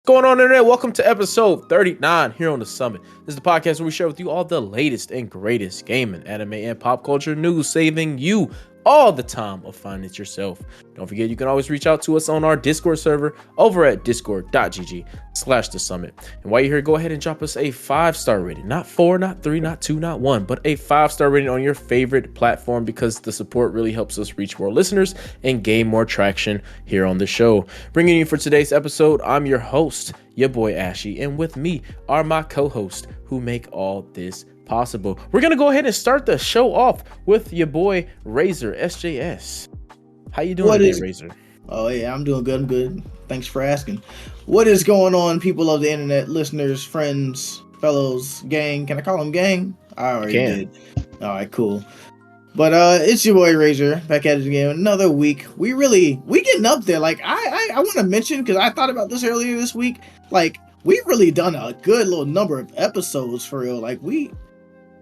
What's going on, internet? Welcome to episode 39 here on The Summit. This is the podcast where we share with you all the latest and greatest gaming, anime, and pop culture news, saving you all the time of finding it yourself. Don't forget, you can always reach out to us on our Discord server over at discord.gg/The Summit. And while you're here, go ahead and drop us a 5-star rating. Not 4, not 3, not 2, not 1, but a 5-star rating on your favorite platform, because the support really helps us reach more listeners and gain more traction here on the show. Bringing you for today's episode, I'm your host, your boy Ashy, and with me are my co-hosts who make all this possible. We're gonna go ahead and start the show off with your boy Razor SJS. How you doing today, Razor? Oh yeah, I'm doing good. I'm good. Thanks for asking. What is going on, people of the internet, listeners, friends, fellows, gang? Can I call them gang? I already did. All right, cool. But it's your boy Razor back at it again. Another week. We getting up there. Like I want to mention, because I thought about this earlier this week. Like we've really done a good little number of episodes for real. Like we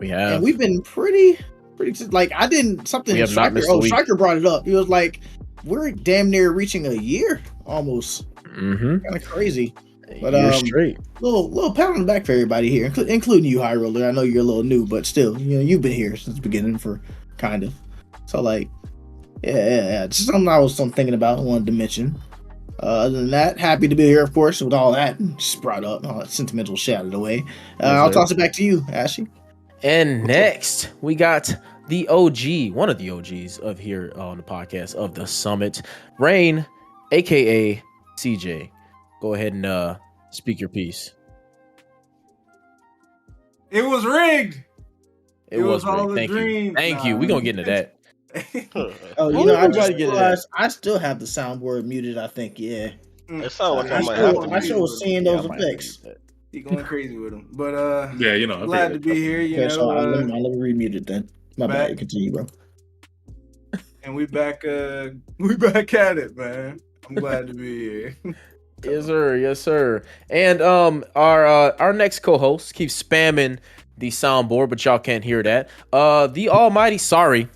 have. And we've been pretty. Like I didn't something. We have not missed a week. Striker brought it up. He was like, we're damn near reaching a year almost. Kind of crazy. But straight. Little pat on the back for everybody here, including you, High Roller. I know you're a little new, but still, you've been here since the beginning for kind of. So like, yeah. Just something I was thinking about and wanted to mention. Other than that, happy to be here, of course, with all that just brought up, all that sentimental shit out of the way. I'll toss it back to you, Ashley. And next, we got the OG, one of the OGs of here on the podcast of The Summit, Rain, aka CJ. Go ahead and speak your piece. It was rigged. It was all rigged. a dream. Thank you. We're gonna get into that. I just realized I still have the soundboard muted. I think, yeah. It sounds like I sure was seeing those effects. He going crazy with them, but yeah, glad to be here. Let me remute it then. My bad. Continue, bro. And we back at it, man. I'm glad to be here. Yes, sir. And our next co-host keeps spamming the soundboard, but y'all can't hear that. The Almighty, sorry,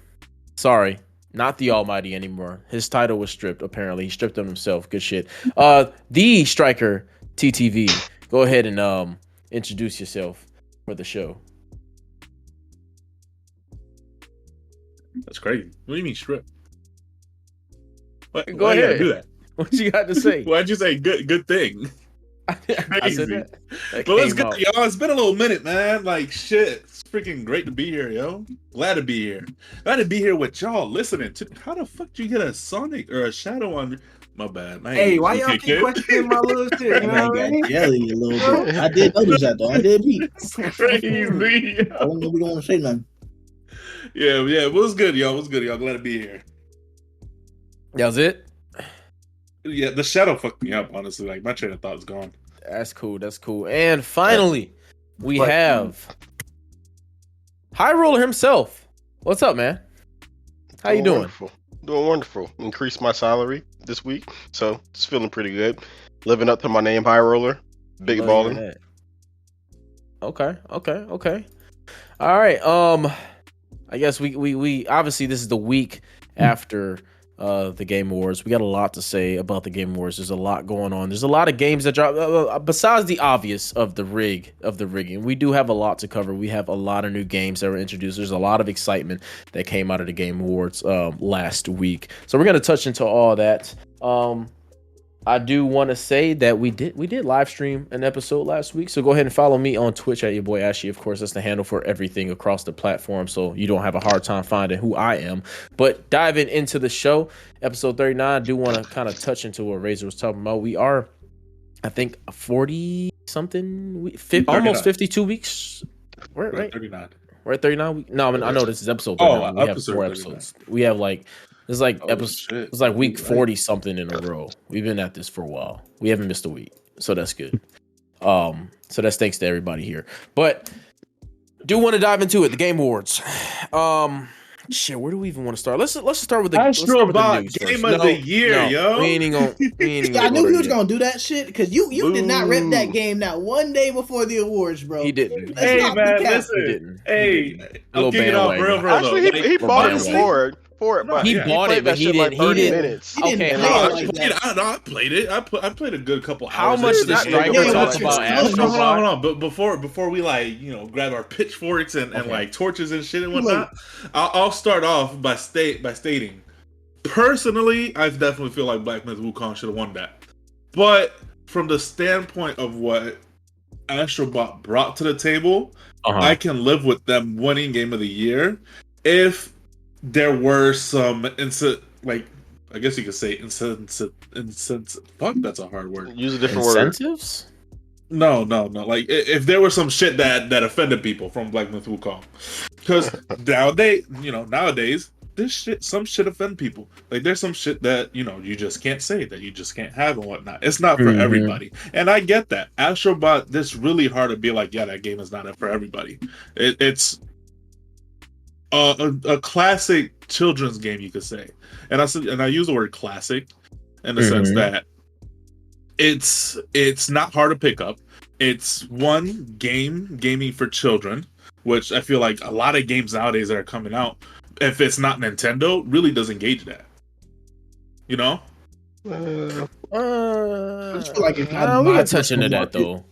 not the Almighty anymore. His title was stripped. Apparently, he stripped him himself. Good shit. The Striker TTV. Go ahead and introduce yourself for the show. That's crazy. What do you mean strip? Go ahead. You gotta do that? What you got to say? Why'd you say good thing? I said that. Well, it's good, y'all. It's been a little minute, man. Like shit. It's freaking great to be here, yo. Glad to be here. Glad to be here with y'all listening to. How the fuck do you get a Sonic or a Shadow on? My bad. Hey, why y'all keep questioning my little shit? You know what I mean? Jelly a little bit. I did notice that though. I did peep. Crazy. I don't know if we don't want to say nothing. Yeah. It was good, y'all. Glad to be here. That was it? Yeah, the shadow fucked me up, honestly. Like, my train of thought is gone. That's cool. And finally, we have High Roller himself. What's up, man? How you doing? Wonderful. Doing wonderful. Increased my salary this week, so it's feeling pretty good. Living up to my name, High Roller. Big balling. Okay. All right. I guess we obviously this is the week after the Game Awards. We got a lot to say about the Game Awards. There's a lot going on. There's a lot of games that drop besides the obvious of the rigging. We do have a lot to cover. We have a lot of new games that were introduced. There's a lot of excitement that came out of the Game Awards last week. So we're going to touch into all that. I do want to say that we did live stream an episode last week. So go ahead and follow me on Twitch at your boy Ashy. Of course, that's the handle for everything across the platform, so you don't have a hard time finding who I am. But diving into the show, episode 39, I do want to kind of touch into what Razor was talking about. We are, I think, 40-something, almost 52 weeks. We're right? 39. We're at 39 weeks? No, I mean, I know this is episode 39. We have 4 episodes. We have like... It's like it's like week 40 something in a row. We've been at this for a while. We haven't missed a week, so that's good. So that's thanks to everybody here. But do want to dive into it. The Game Awards. Shit, where do we even want to start? Let's start with the Astrobot Game of the Year, yo. We ain't gonna I knew he was gonna do that shit because you did not rep that game not one day before the awards, bro. He didn't. Hey man, listen. Hey, I'm kicking off real. Actually, he bought it before. for it, but He yeah, bought it, played but that he shit didn't. like 30 He didn't. minutes. He didn't Okay, play how it like that. I played it. I played a good couple hours. How much into did this Striker game. talk but about you're Astro still- Hold Bot? on. But before we like grab our pitchforks and Okay. like torches and shit and Too late. whatnot, I'll start off by stating, personally, I definitely feel like Black Myth Wukong should have won that. But from the standpoint of what Astrobot brought to the table, I can live with them winning Game of the Year if there were some I guess you could say fuck, that's a hard word. Use a different word. Incentives? No. Like if there was some shit that offended people from Black Myth Wukong, because nowadays some shit offend people. Like there's some shit that you just can't say, that you just can't have and whatnot. It's not for everybody, and I get that. Astrobot, this really hard to be like, yeah, that game is not for everybody. It's a classic children's game, you could say, and I use the word classic in the sense that it's not hard to pick up. It's one gaming for children, which I feel like a lot of games nowadays that are coming out, if it's not Nintendo, really does engage that. You know? I just feel like it's not we my can touch into personal that market.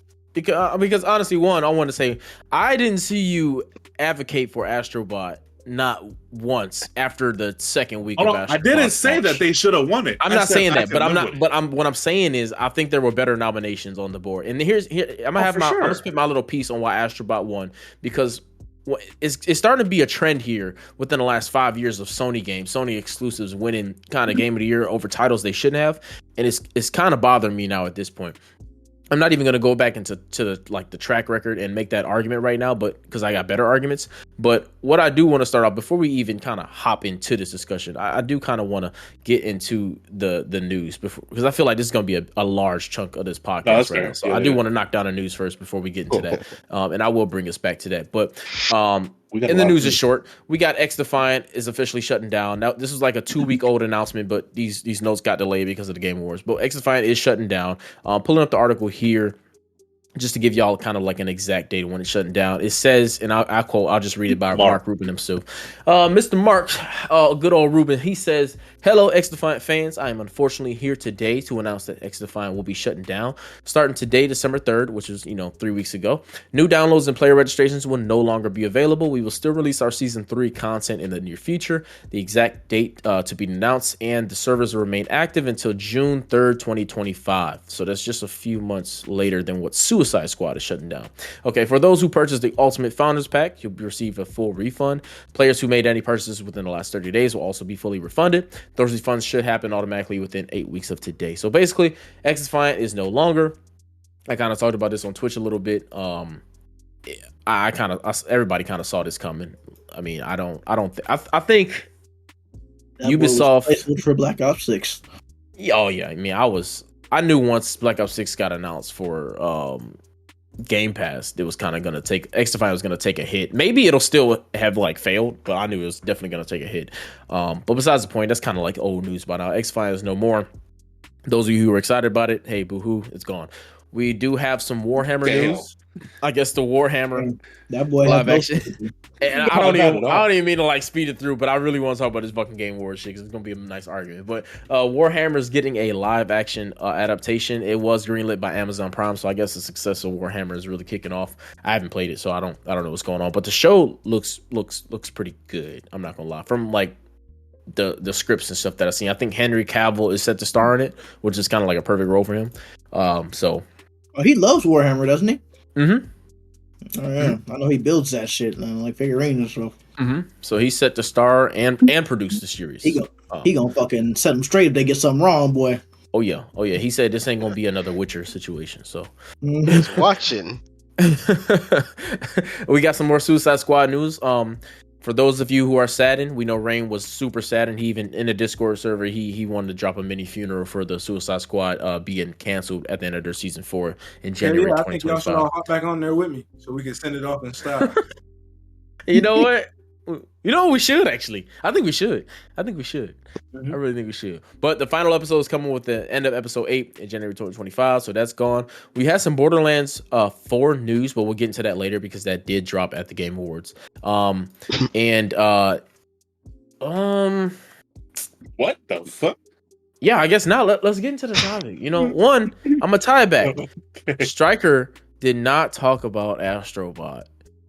though, because honestly, one, I want to say I didn't see you advocate for Astrobot not once after the second week of Astrobot. I didn't say that they should have won it. I'm not saying that, but I'm not. But what I'm saying is, I think there were better nominations on the board. And I'm gonna spit my little piece on why Astrobot won, because it's starting to be a trend here within the last 5 years of Sony games, Sony exclusives winning kind of Game of the Year over titles they shouldn't have, and it's kind of bothering me now at this point. I'm not even going to go back into the track record and make that argument right now, but because I got better arguments. But what I do want to start off before we even kind of hop into this discussion, I do kind of want to get into the news because I feel like this is going to be a large chunk of this podcast right now. So I do want to knock down the news first before we get into that, and I will bring us back to that. But and the news is short. We got XDefiant is officially shutting down. Now, this was like a 2-week-old announcement, but these notes got delayed because of the Game Awards. But XDefiant is shutting down. Pulling up the article here, just to give y'all kind of like an exact date when it's shutting down. It says, and I'll quote, I'll just read it by Mark Rubin himself. Mr. Mark, good old Rubin, he says, "Hello, XDefiant fans. I am unfortunately here today to announce that XDefiant will be shutting down starting today, December 3rd, which is, 3 weeks ago. New downloads and player registrations will no longer be available. We will still release our Season 3 content in the near future. The exact date to be announced, and the servers will remain active until June 3rd, 2025. So that's just a few months later than what Suicide Squad is shutting down. Okay, for those who purchased the Ultimate Founders Pack, you'll receive a full refund. Players who made any purchases within the last 30 days will also be fully refunded. Those refunds should happen automatically within 8 weeks of today." So basically, XDefiant is no longer. I kind of talked about this on Twitch a little bit. Everybody kind of saw this coming. I mean, I think That Ubisoft boy was for Black Ops 6. Oh yeah, I mean, I knew once Black Ops 6 got announced for Game Pass, it was kind of gonna take XDefiant was gonna take a hit. Maybe it'll still have like failed, but I knew it was definitely gonna take a hit. But besides the point, that's kind of like old news by now. XDefiant is no more. Those of you who are excited about it, hey, boo-hoo, it's gone. We do have some Warhammer news. I guess the Warhammer That boy live had action. And I don't even mean to like speed it through, but I really want to talk about this fucking Game Awards shit because it's gonna be a nice argument. But Warhammer's getting a live action adaptation. It was greenlit by Amazon Prime, so I guess the success of Warhammer is really kicking off. I haven't played it, so I don't know what's going on. But the show looks pretty good. I'm not gonna lie. From like the scripts and stuff that I've seen, I think Henry Cavill is set to star in it, which is kind of like a perfect role for him. he loves Warhammer, doesn't he? Mm-hmm. Oh yeah, I know he builds that shit, like figurines. So So he's set to star and produce the series. he gonna fucking set them straight if they get something wrong, boy. Oh yeah. He said this ain't gonna be another Witcher situation. So Mhm. Watching. we got some more Suicide Squad news. For those of you who are saddened, we know Rain was super saddened. He even in the Discord server, he wanted to drop a mini funeral for the Suicide Squad being canceled at the end of their season 4 in January I think y'all should all 2025. hop back on there with me so we can send it off in style. You know what? We should actually. I think we should. Mhm. I really think we should. But the final episode is coming with the end of episode 8 in January 2025, so that's gone. We had some Borderlands 4 news, but we'll get into that later because that did drop at the Game Awards. And What the fuck? Yeah, I guess now let's get into the topic. One, I'm gonna tie it back. Okay. Striker did not talk about Astrobot.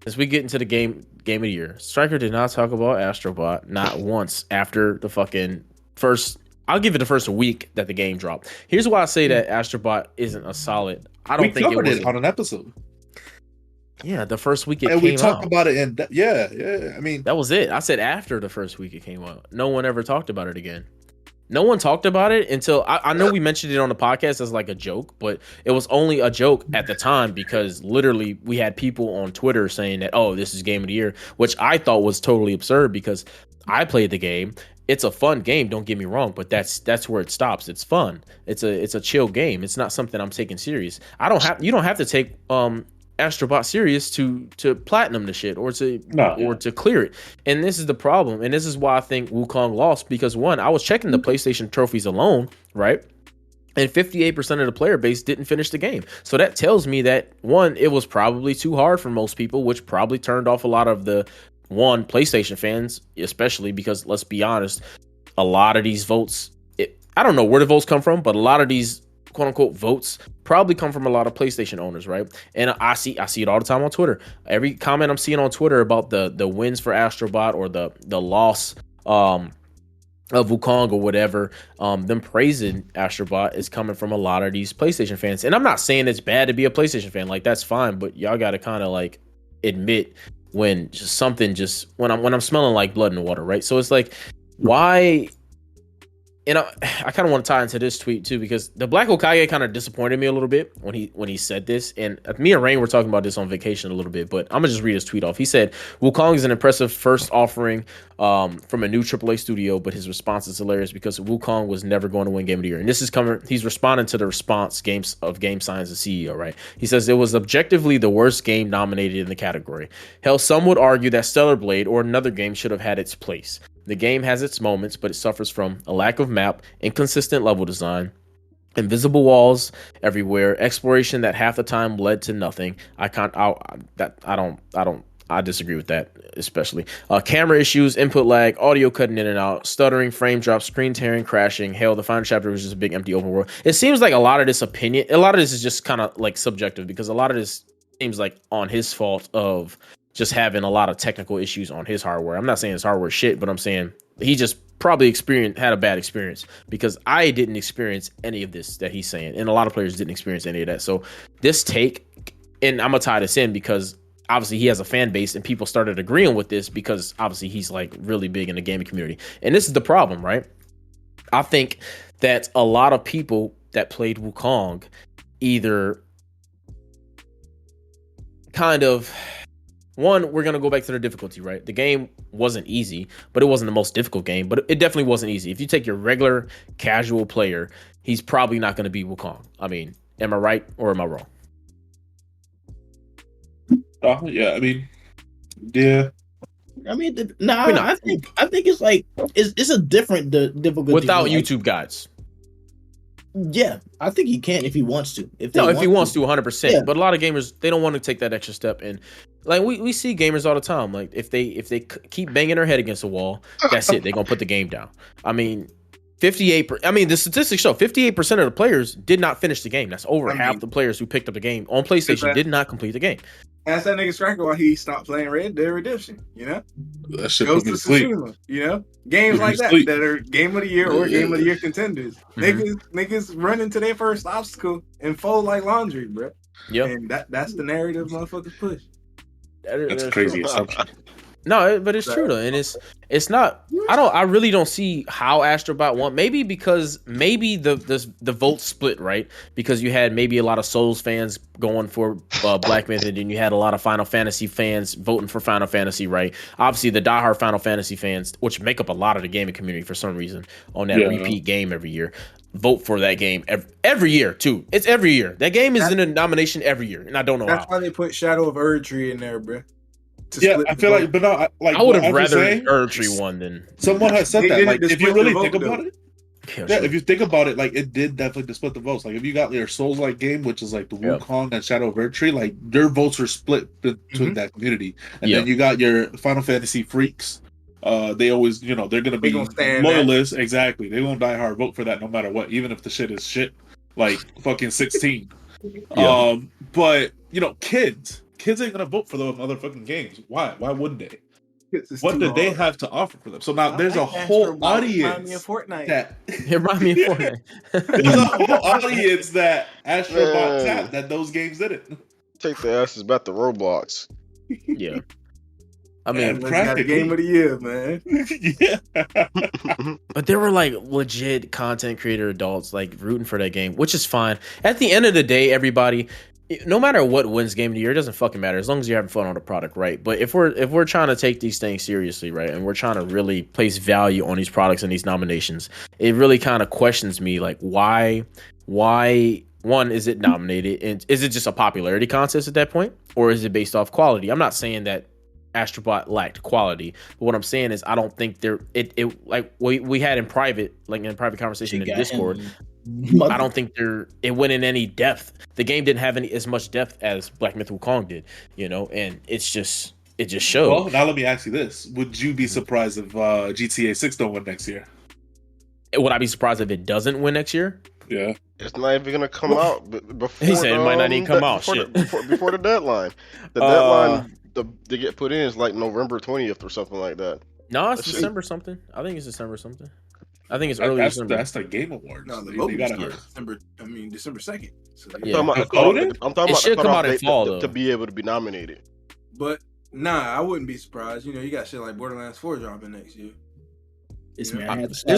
As we get into the game of the year, Striker did not talk about Astrobot not once after the fucking first. I'll give it the first week that the game dropped. Here's why I say that Astrobot isn't a solid. I don't think covered it was it on an episode. Yeah, the first week it And came we talked out. about it, and yeah. I mean, That was it. I said after the first week it came out. No one ever talked about it again. No one talked about it until I know we mentioned it on the podcast as like a joke, but it was only a joke at the time because literally we had people on Twitter saying that, oh, this is game of the year, which I thought was totally absurd because I played the game. It's a fun game, don't get me wrong, but that's where it stops. It's fun. It's a chill game. It's not something I'm taking serious. You don't have to take Astrobot serious to platinum the shit or to clear it. And this is the problem. And this is why I think Wukong lost because one, I was checking the PlayStation trophies alone, right? And 58% of the player base didn't finish the game. So that tells me that one, it was probably too hard for most people, which probably turned off a lot of the PlayStation fans, especially because let's be honest, a lot of these votes, I don't know where the votes come from, but a lot of these quote unquote votes probably come from a lot of PlayStation owners, right? And I see it all the time on Twitter. Every comment I'm seeing on Twitter about the wins for Astrobot or the loss of Wukong or whatever, them praising Astrobot is coming from a lot of these PlayStation fans. And I'm not saying it's bad to be a PlayStation fan, like that's fine, but y'all got to kind of like admit when when I'm smelling like blood in the water, right? So it's like, why? And I kind of want to tie into this tweet too because the Black Okage kind of disappointed me a little bit when he said this. And me and Rain were talking about this on vacation a little bit, but I'm gonna just read his tweet off. He said, "Wukong is an impressive first offering from a new AAA studio, but his response is hilarious because Wukong was never going to win Game of the Year." And this is coming. He's responding to the response Game Science's CEO, right? He says it was objectively the worst game nominated in the category. Hell, some would argue that Stellar Blade or another game should have had its place. The game has its moments, but it suffers from a lack of map, inconsistent level design, invisible walls everywhere, exploration that half the time led to nothing. I disagree with that, especially. Camera issues, input lag, audio cutting in and out, stuttering, frame drops, screen tearing, crashing. Hell, the final chapter was just a big empty open world. It seems like a lot of this is just kind of like subjective because a lot of this seems like on his fault of just having a lot of technical issues on his hardware. I'm not saying his hardware shit, but I'm saying he just probably had a bad experience because I didn't experience any of this that he's saying. And a lot of players didn't experience any of that. So this take, and I'm going to tie this in because obviously he has a fan base and people started agreeing with this because obviously he's like really big in the gaming community. And this is the problem, right? I think that a lot of people that played Wukong either kind of... One, we're going to go back to the difficulty, right? The game wasn't easy, but it wasn't the most difficult game, but it definitely wasn't easy. If you take your regular casual player, he's probably not going to be Wukong. I mean, am I right or am I wrong? Yeah, I mean, yeah. I mean, I think it's like it's a different difficulty without YouTube guides. Yeah, I think he can if he wants to. If he wants to, 100%. Yeah. But a lot of gamers, they don't want to take that extra step. And like we see gamers all the time. Like if they keep banging their head against the wall, that's it. They're gonna put the game down. I mean, the statistics show 58% of the players did not finish the game. That's over half the players who picked up the game on PlayStation did not complete the game. Ask that nigga Striker why he stopped playing Red Dead Redemption. You know, that shit put me to sleep. You know, games like that are Game of the Year or Game of the Year contenders. Niggas run into their first obstacle and fold like laundry, bro. Yeah, and that's the narrative motherfuckers push. That's crazy assumption. No, but it's true though, and it's not. I really don't see how Astrobot won. Maybe because the vote split, right? Because you had maybe a lot of Souls fans going for Black Myth, and you had a lot of Final Fantasy fans voting for Final Fantasy, right? Obviously, the diehard Final Fantasy fans, which make up a lot of the gaming community for some reason, on that repeat game every year, vote for that game every year too. It's every year. That game is in a nomination every year, and I don't know that's why they put Shadow of Erdtree in there, bro. Yeah, I feel like, but no, like I would have rather Erdtree won than someone has said that. Like, if you really think about it, sure. If you think about it, like it did definitely split the votes. Like if you got your Souls-like game, which is like the Wukong and Shadow of Erdtree, like their votes were split between that community, and then you got your Final Fantasy freaks They always, they're gonna be stand loyalists. Exactly, they won't die hard vote for that no matter what, even if the shit is shit, like fucking 16. Yeah. But kids ain't gonna vote for those motherfucking games. Why wouldn't they? What did they have to offer for them? So now there's a whole audience that remind me of Fortnite. there's a whole audience that Astrobot tapped that those games didn't. Take the asses back to Roblox. Yeah. I mean, practically game of the year, man. Yeah. But there were like legit content creator adults like rooting for that game, which is fine. At the end of the day, everybody, no matter what wins game of the year, it doesn't fucking matter as long as you're having fun on the product, right? But if we're trying to take these things seriously, right, and we're trying to really place value on these products and these nominations, it really kind of questions me, like why one, is it nominated, and is it just a popularity contest at that point, or is it based off quality? I'm not saying that Astrobot lacked quality, but what I'm saying is I don't think it like we had in private conversation in Discord. I don't think it went in any depth. The game didn't have as much depth as Black Myth Wukong did, and it just showed. Well, now let me ask you this: would you be surprised if GTA 6 don't win next year? Would I be surprised if it doesn't win next year? Yeah, it's not even gonna come out before. He said it might not even come out. Before the deadline. The deadline to get put in is like November 20th or something like that. No, it's December something. I think it's December something. I think it's early December. That's the Game Awards. No, the they got December 2nd. So yeah. I'm talking about it should come out in fall to be able to be nominated. But I wouldn't be surprised. You got shit like Borderlands 4 dropping next year. There's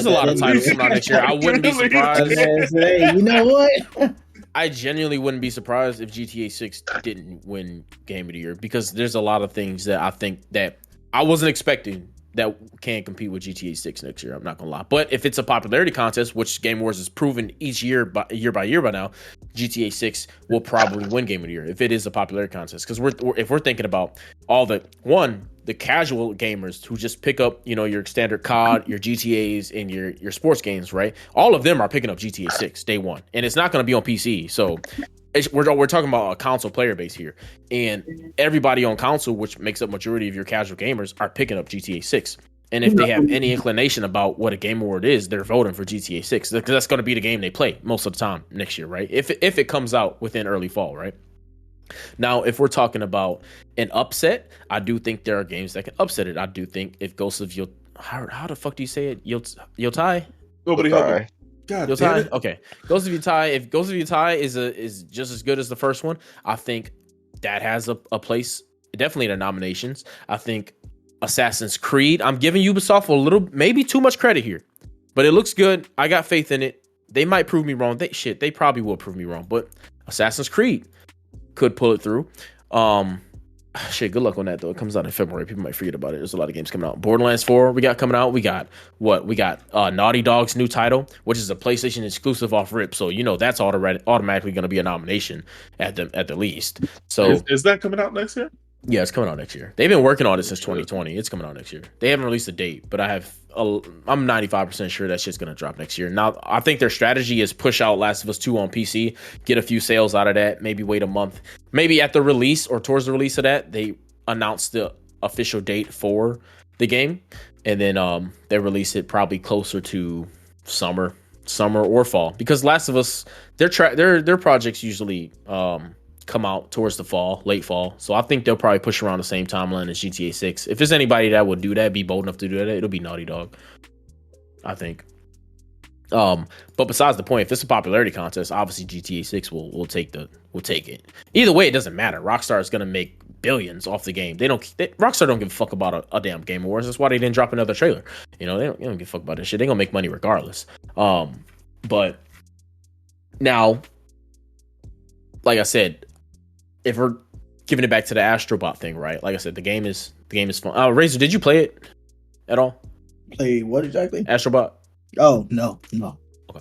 a lot of titles coming out next year. I wouldn't be surprised. Hey, you know what? I genuinely wouldn't be surprised if GTA 6 didn't win Game of the Year, because there's a lot of things that I think that I wasn't expecting that can compete with GTA 6 next year. I'm not gonna lie, but if it's a popularity contest, which Game Awards has proven each year by year by now, GTA 6 will probably win Game of the Year if it is a popularity contest. Because if we're thinking about all the casual gamers who just pick up your standard COD, your GTAs, and your sports games, right? All of them are picking up GTA 6 day one, and it's not going to be on PC. So we're talking about a console player base here, and everybody on console, which makes up majority of your casual gamers, are picking up GTA 6. And if they have any inclination about what a Game Award is, they're voting for GTA 6, because that's going to be the game they play most of the time next year, right? If it comes out within early fall, right? Now, if we're talking about an upset, I do think there are games that can upset it. I do think if Ghost of how the fuck do you say it? Yotai? Nobody help me. God damn it. Okay. Ghost of Yotai. If Ghost of Yotai is just as good as the first one, I think that has a place, definitely in the nominations. I think Assassin's Creed, I'm giving Ubisoft maybe too much credit here, but it looks good. I got faith in it. They might prove me wrong. They probably will prove me wrong, but Assassin's Creed could pull it through. Good luck on that though. It comes out in February. People might forget about it. There's a lot of games coming out. Borderlands 4 we got coming out. We got Naughty Dog's new title, which is a PlayStation exclusive off rip. So that's automatically going to be a nomination at the least. So is that coming out next year? Yeah, it's coming out next year. They've been working on it since 2020. It's coming out next year. They haven't released a date, but I'm 95% sure that shit's going to drop next year. Now, I think their strategy is push out Last of Us 2 on PC, get a few sales out of that, maybe wait a month. Maybe at the release or towards the release of that, they announce the official date for the game, and then they release it probably closer to summer or fall. Because Last of Us, their projects usually come out towards the fall, late fall. So I think they'll probably push around the same timeline as GTA 6. If there's anybody that would do that, be bold enough to do that, it'll be Naughty Dog, I think. But besides the point, if it's a popularity contest, obviously GTA 6 will take it. Either way, it doesn't matter. Rockstar is gonna make billions off the game. Rockstar don't give a fuck about a damn Game Awards. That's why they didn't drop another trailer. They don't give a fuck about this shit. They're gonna make money regardless. But now, like I said, if we're giving it back to the Astrobot thing, right? Like I said, the game is fun. Razor, did you play it at all? Play what exactly? Astrobot. Oh no. Okay.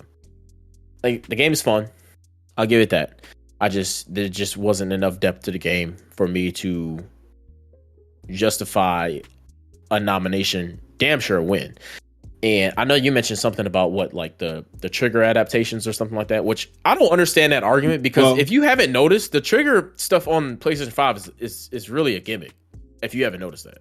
Like the game is fun. I'll give it that. There just wasn't enough depth to the game for me to justify a nomination. Damn sure a win. And I know you mentioned something about the trigger adaptations or something like that, which I don't understand that argument, because if you haven't noticed, the trigger stuff on PlayStation 5 is really a gimmick. If you haven't noticed that,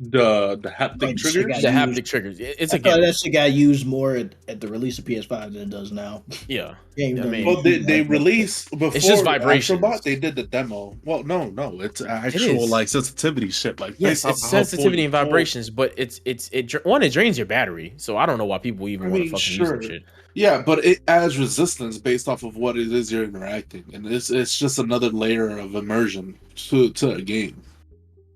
The haptic Like, shit triggers. got The used. haptic triggers. It's I a thought gimmick. that shit got used more at the release of PS5 than it does now. Yeah. Games I don't mean, even Well, they use like that. released before It's just vibrations. Astrobot. They did the demo. Well, no, it's actual is. like sensitivity shit. Like Yes, based off it's how full sensitivity you and pull. vibrations, but it drains your battery. So I don't know why people even want to fucking use that shit. Yeah, but it adds resistance based off of what it is you're interacting, and it's just another layer of immersion to a game.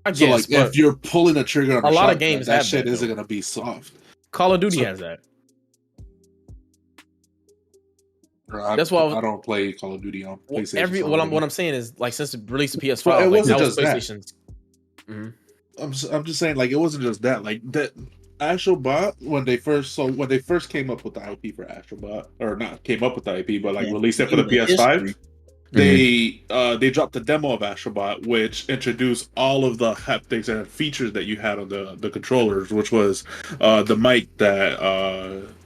I So guess, like, if you're pulling a trigger on a lot of shotgun, games that have shit that, isn't though. gonna be soft. Call of Duty So- has that. That's That's why I don't play Call of Duty on Well, PlayStation. what I'm saying is, like, since the release of PS5, Well, it like, wasn't that was just that. PlayStation's. Mhm. I'm just saying, like, it wasn't just that. Like that Astrobot, when they first came up with the IP for Astrobot, or not came up with the IP, but like Yeah, released it for the in the PS5. history. They dropped the demo of Astrobot, which introduced all of the haptics and features that you had on the controllers, which was the mic that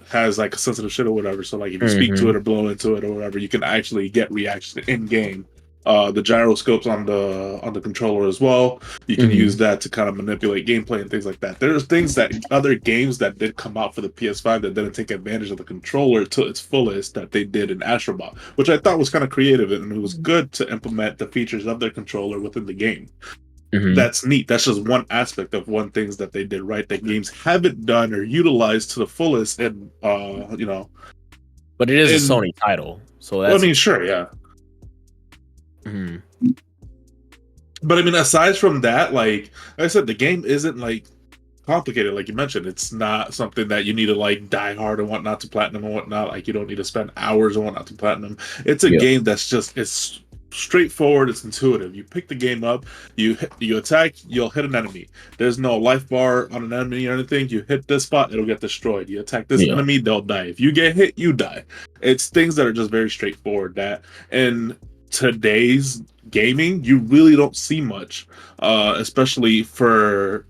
has like a sensitive shit or whatever. So like if you speak to it or blow into it or whatever, you can actually get reaction in game. The gyroscopes on the controller as well. You can use that to kind of manipulate gameplay and things like that. There's things that other games that did come out for the PS5 that didn't take advantage of the controller to its fullest that they did in Astrobot, which I thought was kind of creative, and it was good to implement the features of their controller within the game. That's neat. That's just one aspect of one things that they did right that games haven't done or utilized to the fullest. And But it is a Sony title, so that's. I mean, sure, yeah. Mhm. But I mean, aside from that, like I said, the game isn't like complicated, like you mentioned. It's not something that you need to like die hard and whatnot to platinum and whatnot. Like you don't need to spend hours and whatnot to platinum. It's a game that's just it's straightforward. It's intuitive. You pick the game up, you attack, you'll hit an enemy. There's no life bar on an enemy or anything. You hit this spot, it'll get destroyed. You attack this enemy, they'll die. If you get hit, you die. It's things that are just very straightforward. That in today's gaming, you really don't see much, especially for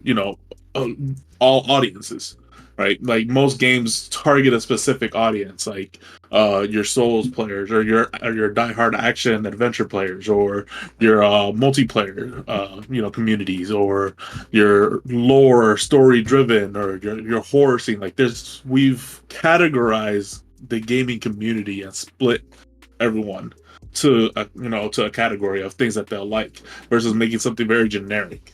all audiences. Right, like most games target a specific audience, like your Souls players, or your diehard action adventure players, or your multiplayer, communities, or your lore story driven, or your horror scene. Like we've categorized the gaming community and split everyone to a category of things that they'll like, versus making something very generic.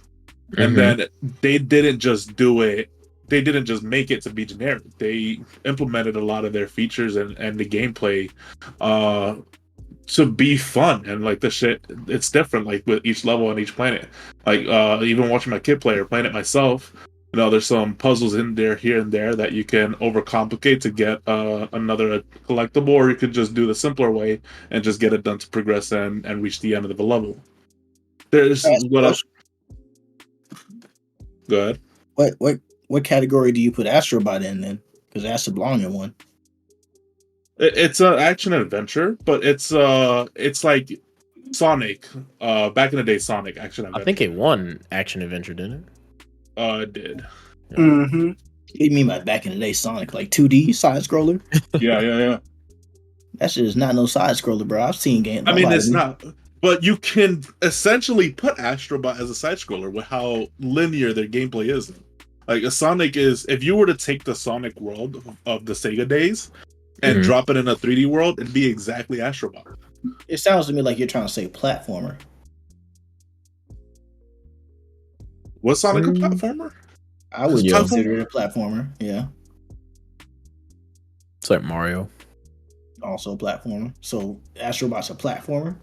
And then they didn't just do it. They didn't just make it to be generic. They implemented a lot of their features and the gameplay to be fun. And like the shit, it's different, like with each level on each planet. Like even watching my kid play or playing it myself, there's some puzzles in there here and there that you can overcomplicate to get another collectible, or you could just do the simpler way and just get it done to progress and reach the end of the level. There's what else? Go ahead. What category do you put Astrobot in then? Because that's a belong in one. It's an action adventure, but it's like Sonic. Back in the day, Sonic action adventure. I think it won action adventure, didn't it? It did. Mm-hmm. What do you mean by back in the day Sonic? Like 2D side scroller? Yeah. That shit is not no side scroller, bro. I've seen games. I mean, it's not. But you can essentially put Astrobot as a side scroller with how linear their gameplay is. Like a Sonic is, if you were to take the Sonic world of the Sega days and drop it in a 3D world, it'd be exactly Astrobot. It sounds to me like you're trying to say platformer. Was Sonic a platformer? I would consider it a platformer. Yeah. It's like Mario. Also a platformer. So Astrobot's a platformer.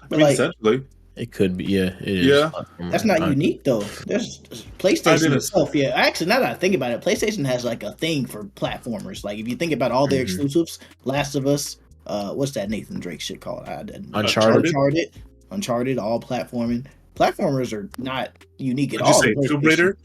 But essentially. It could be, yeah. It is. Yeah. That's not unique though. There's PlayStation itself. Yeah, actually, now that I think about it, PlayStation has like a thing for platformers. Like if you think about all their exclusives, Last of Us, what's that Nathan Drake shit called? Uncharted, all platforming. Platformers are not unique at all. Did you say Tomb Raider?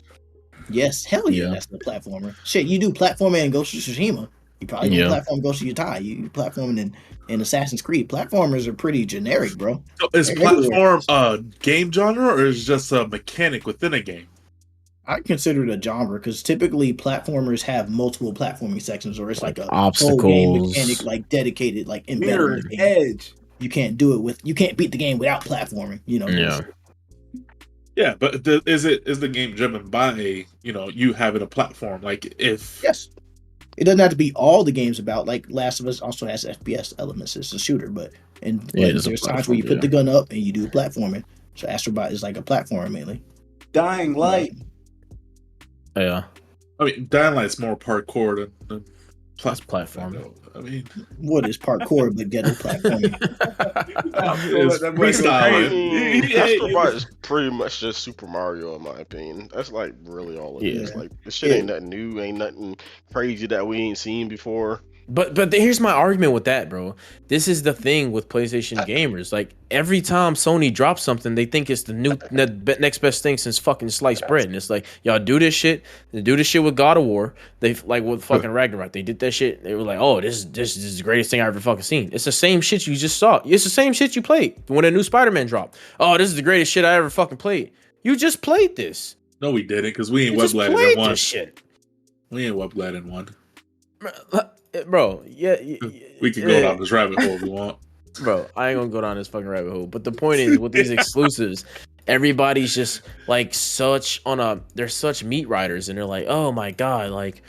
Yes, hell yeah, that's the platformer. Shit, you do platforming in Ghost of Tsushima. You probably do platform Ghost of Utah. You platforming in Assassin's Creed. Platformers are pretty generic, bro. So is platform a game genre, or is it just a mechanic within a game? I consider it a genre because typically platformers have multiple platforming sections, or it's like a obstacles, whole game mechanic, like dedicated, like embedded in the game. Edge. You can't beat the game without platforming. Yeah, Yeah, but is the game driven by you having a platform? Like if Yes. It doesn't have to be all the game's about. Like Last of Us also has FPS elements. It's a shooter, but there's times where you put the gun up and you do platforming. So Astrobot is like a platformer mainly. Dying Light. Yeah. I mean, Dying Light's more parkour than platform. I mean, what is parkour but ghetto platforming? It's freestyle. Astrobot is pretty much just Super Mario in my opinion. That's like really all it is. Like this shit ain't nothing new, ain't nothing crazy that we ain't seen before. But here's my argument with that, bro. This is the thing with PlayStation gamers. Like every time Sony drops something, they think it's the next best thing since fucking sliced bread. And it's like, y'all do this shit. They do this shit with God of War. They like with fucking Ragnarok. They did that shit. They were like, oh, this is the greatest thing I ever fucking seen. It's the same shit you just saw. It's the same shit you played when a new Spider-Man dropped. Oh, this is the greatest shit I ever fucking played. You just played this. No, we didn't, because we ain't webladed in one. Shit. We ain't webladed in one. Bro, yeah, we can go down this rabbit hole if we want. Bro, I ain't gonna go down this fucking rabbit hole. But the point is, with these exclusives, everybody's just like they're such meat riders, and they're like, oh my god, like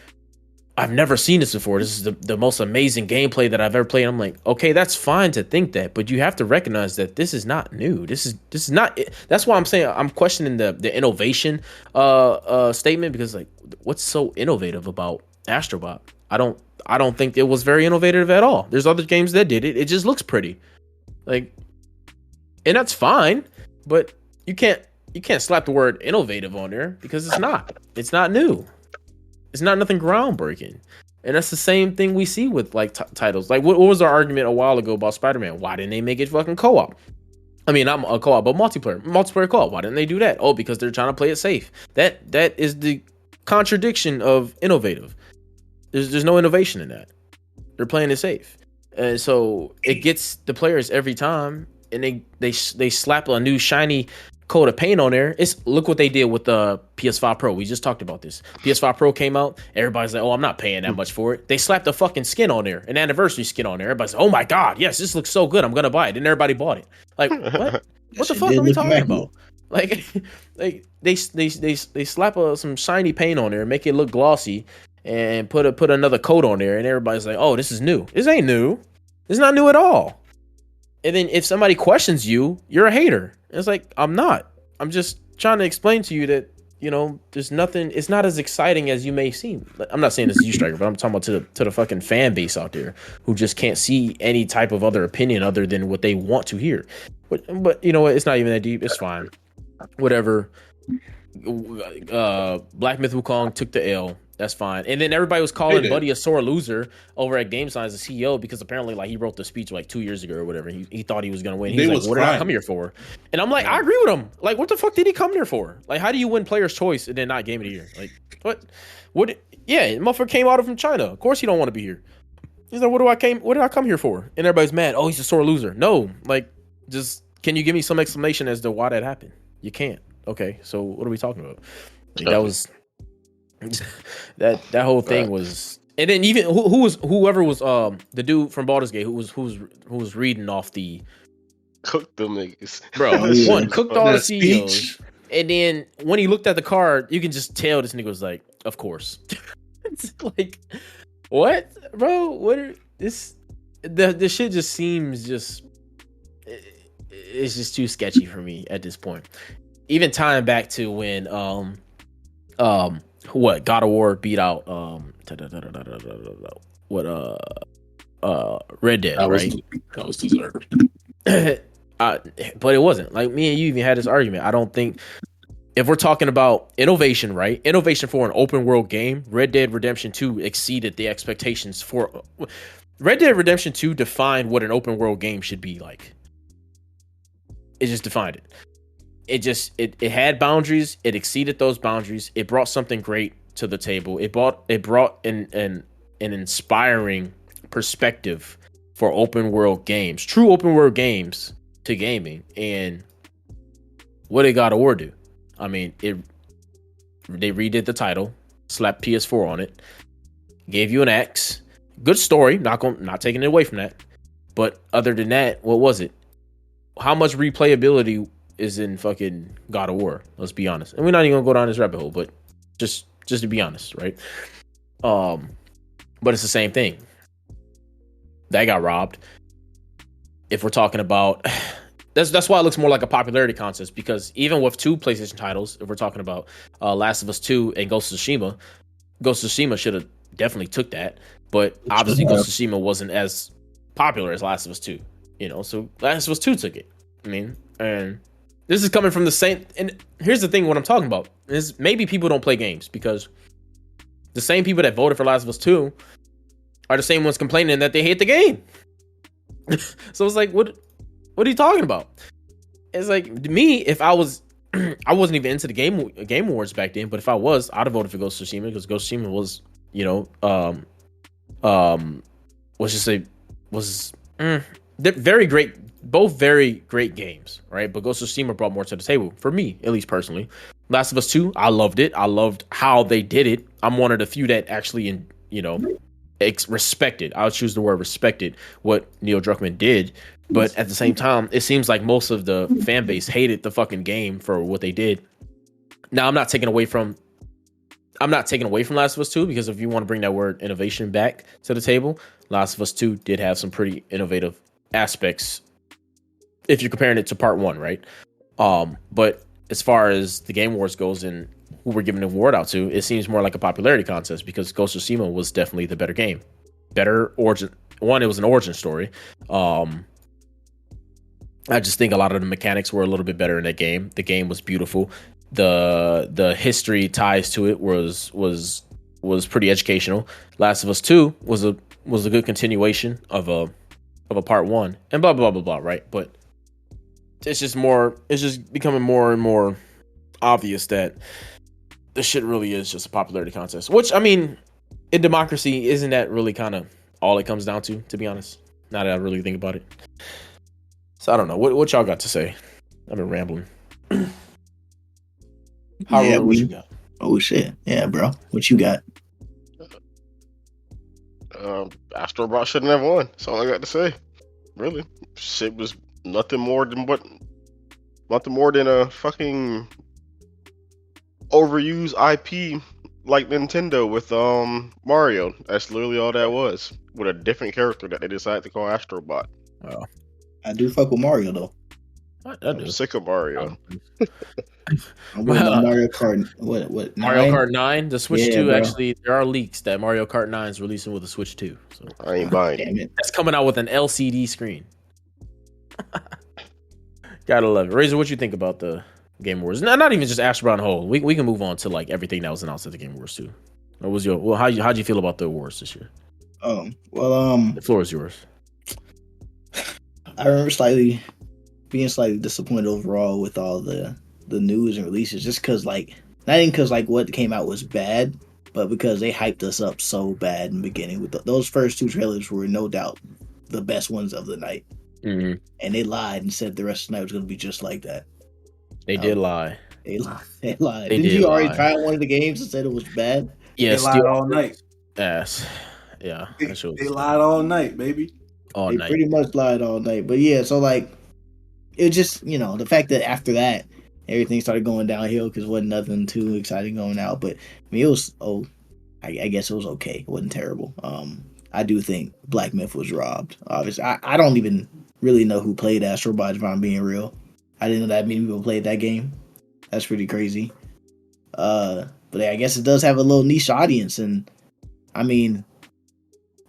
I've never seen this before. This is the most amazing gameplay that I've ever played. I'm like, okay, that's fine to think that, but you have to recognize that this is not new. This is not. That's why I'm saying I'm questioning the innovation statement, because like, what's so innovative about Astrobot? I don't think it was very innovative at all. There's other games that did it. It just looks pretty. Like, and that's fine, but you can't slap the word innovative on there, because it's not. It's not new. It's not nothing groundbreaking. And that's the same thing we see with like titles. Like what was our argument a while ago about Spider-Man? Why didn't they make it fucking co-op? I mean, not a co-op, but multiplayer co-op. Why didn't they do that? Oh, because they're trying to play it safe. That is the contradiction of innovative. There's no innovation in that. They're playing it safe, and so it gets the players every time. And they slap a new shiny coat of paint on there. Look what they did with the PS5 Pro. We just talked about this. PS5 Pro came out. Everybody's like, oh, I'm not paying that much for it. They slapped a fucking skin on there, an anniversary skin on there. Everybody's like, oh my god, yes, this looks so good. I'm gonna buy it. And everybody bought it. Like what? What the fuck are we talking about? Like they slap some shiny paint on there, make it look glossy, and put another coat on there, and everybody's like, oh, this is new. This ain't new. It's not new at all. And then if somebody questions you, you're a hater. It's like, I'm not. I'm just trying to explain to you that, there's nothing. It's not as exciting as you may seem. I'm not saying this is you, Striker, but I'm talking about to the fucking fan base out there who just can't see any type of other opinion other than what they want to hear. But you know what? It's not even that deep. It's fine. Whatever. Black Myth Wukong took the L. That's fine. And then everybody was calling Buddy a sore loser over at GameSign as a CEO, because apparently like he wrote the speech like 2 years ago or whatever. He thought he was going to win. He was like, what did I come here for? And I'm like, I agree with him. Like, what the fuck did he come here for? Like, how do you win Player's Choice and then not Game of the Year? Like, what? Yeah, motherfucker came out from China. Of course he don't want to be here. He's like, what did I come here for? And everybody's mad. Oh, he's a sore loser. No, like, just, can you give me some explanation as to why that happened? You can't. Okay, so what are we talking about? Like, that was... that whole thing was, and then even whoever was the dude from Baldur's Gate who was reading off the cooked them niggas, bro. One cooked all the CEOs, and then when he looked at the card, you can just tell this nigga was like, of course. It's like, what, bro? The shit just seems it's just too sketchy for me at this point. Even tying back to when what God of War beat out Red Dead, right? That was deserved. But it wasn't. Like, me and you even had this argument. I don't think, if we're talking about innovation, right? Innovation for an open world game, Red Dead Redemption 2 exceeded the expectations for Red Dead Redemption 2 defined what an open world game should be like. It just defined it. It had boundaries. It exceeded those boundaries. It brought something great to the table. It brought an inspiring perspective for open world games, true open world games, to gaming. And what did God of War do? I mean, they redid the title, slapped PS4 on it, gave you an axe. Good story. Not taking it away from that. But other than that, what was it? How much replayability is in fucking God of War. Let's be honest, and we're not even gonna go down this rabbit hole, but just to be honest, right? But it's the same thing. That got robbed. If we're talking about, that's why it looks more like a popularity contest, because even with 2 PlayStation titles, if we're talking about Last of Us 2 and Ghost of Tsushima should have definitely took that, but obviously Ghost of Tsushima wasn't as popular as Last of Us 2, so Last of Us 2 took it. I mean, and this is coming from the same, and here's the thing, what I'm talking about is maybe people don't play games, because the same people that voted for Last of Us 2 are the same ones complaining that they hate the game. So it's like, what are you talking about? It's like, me, if I was, I wasn't even into the game awards back then, but if I was, I'd have voted for Ghost of Tsushima, because Ghost of Tsushima was, let's just say, they're very great, both very great games, right? But Ghost of Tsushima brought more to the table, for me, at least personally. Last of Us 2, I loved it. I loved how they did it. I'm one of the few that actually, respected. I would choose the word respected what Neil Druckmann did. But at the same time, it seems like most of the fan base hated the fucking game for what they did. Now, I'm not taking away from Last of Us 2, because if you want to bring that word innovation back to the table, Last of Us 2 did have some pretty innovative aspects if you're comparing it to part 1, right? But as far as the Game Awards goes and who we're giving the award out to, it seems more like a popularity contest, because Ghost of Tsushima was definitely the better game. Better origin. One, it was an origin story. I just think a lot of the mechanics were a little bit better in that game. The game was beautiful. The history ties to it was pretty educational. Last of Us 2 was a good continuation of a part 1, and blah blah blah blah, right? But it's just becoming more and more obvious that this shit really is just a popularity contest. Which, I mean, in democracy, isn't that really kind of all it comes down to be honest? Now that I really think about it. So I don't know. What y'all got to say? I've been rambling. What you got? Oh shit. Yeah, bro. What you got? Astrobot shouldn't have won. That's all I got to say. Really. Shit was nothing more than a fucking overused IP like Nintendo with Mario. That's literally all that was. With a different character that they decided to call Astrobot. Oh. I do fuck with Mario though. I'm sick of Mario. I'm with Mario Kart. What? Mario Kart 9, the Switch 2. Bro. Actually, there are leaks that Mario Kart 9 is releasing with a Switch 2. So I ain't buying it. That's coming out with an LCD screen. Gotta love it. Razor, what you think about the Game Awards? Not even just Astrobot on whole. We can move on to like everything that was announced at the Game Awards too. What was how'd you feel about the awards this year? The floor is yours. I remember being slightly disappointed overall with all the news and releases, just because not even because what came out was bad, but because they hyped us up so bad in the beginning. With those first 2 trailers were no doubt the best ones of the night, and they lied and said the rest of the night was going to be just like that. They did lie. They lied. Didn't you already try one of the games and said it was bad? Yes, they lied all night. Yes, yeah. They lied all night, baby. They pretty much lied all night. But yeah, so it just, the fact that after that everything started going downhill because it wasn't nothing too exciting going out. But I mean, it was I guess it was okay. It wasn't terrible. I do think Black Myth was robbed. Obviously, I don't even really know who played Astrobot, if I'm being real. I didn't know that many people played that game. That's pretty crazy. But I guess it does have a little niche audience, and I mean,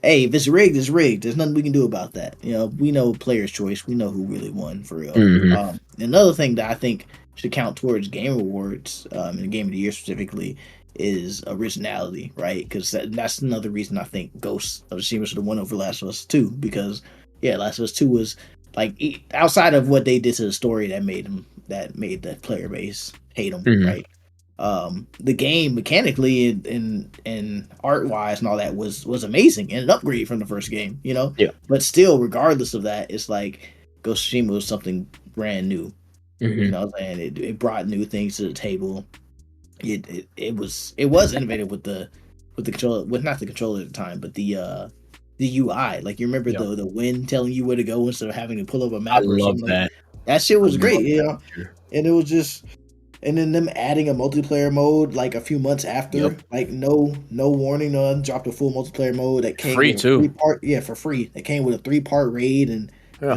hey, if it's rigged, it's rigged. There's nothing we can do about that. We know player's choice. We know who really won for real. Mm-hmm. Another thing that I think should count towards Game Awards, in Game of the Year specifically, is originality, right? Because that's another reason I think Ghost of Tsushima should have won over Last of Us 2. Because Last of Us 2 was outside of what they did to the story that made the player base hate them, mm-hmm. right? The game mechanically and art wise and all that was amazing and an upgrade from the first game, Yeah. But still, regardless of that, it's like Ghost of Tsushima was something brand new. Mm-hmm. You know what I'm saying? It brought new things to the table. It was innovative with the controller, with not the controller at the time, but the UI. Like, you remember the wind telling you where to go instead of having to pull up a map. I love that. That shit was great, and it was just. And then them adding a multiplayer mode like a few months after, like no warning, dropped a full multiplayer mode that came free with too. For free. It came with a 3-part raid and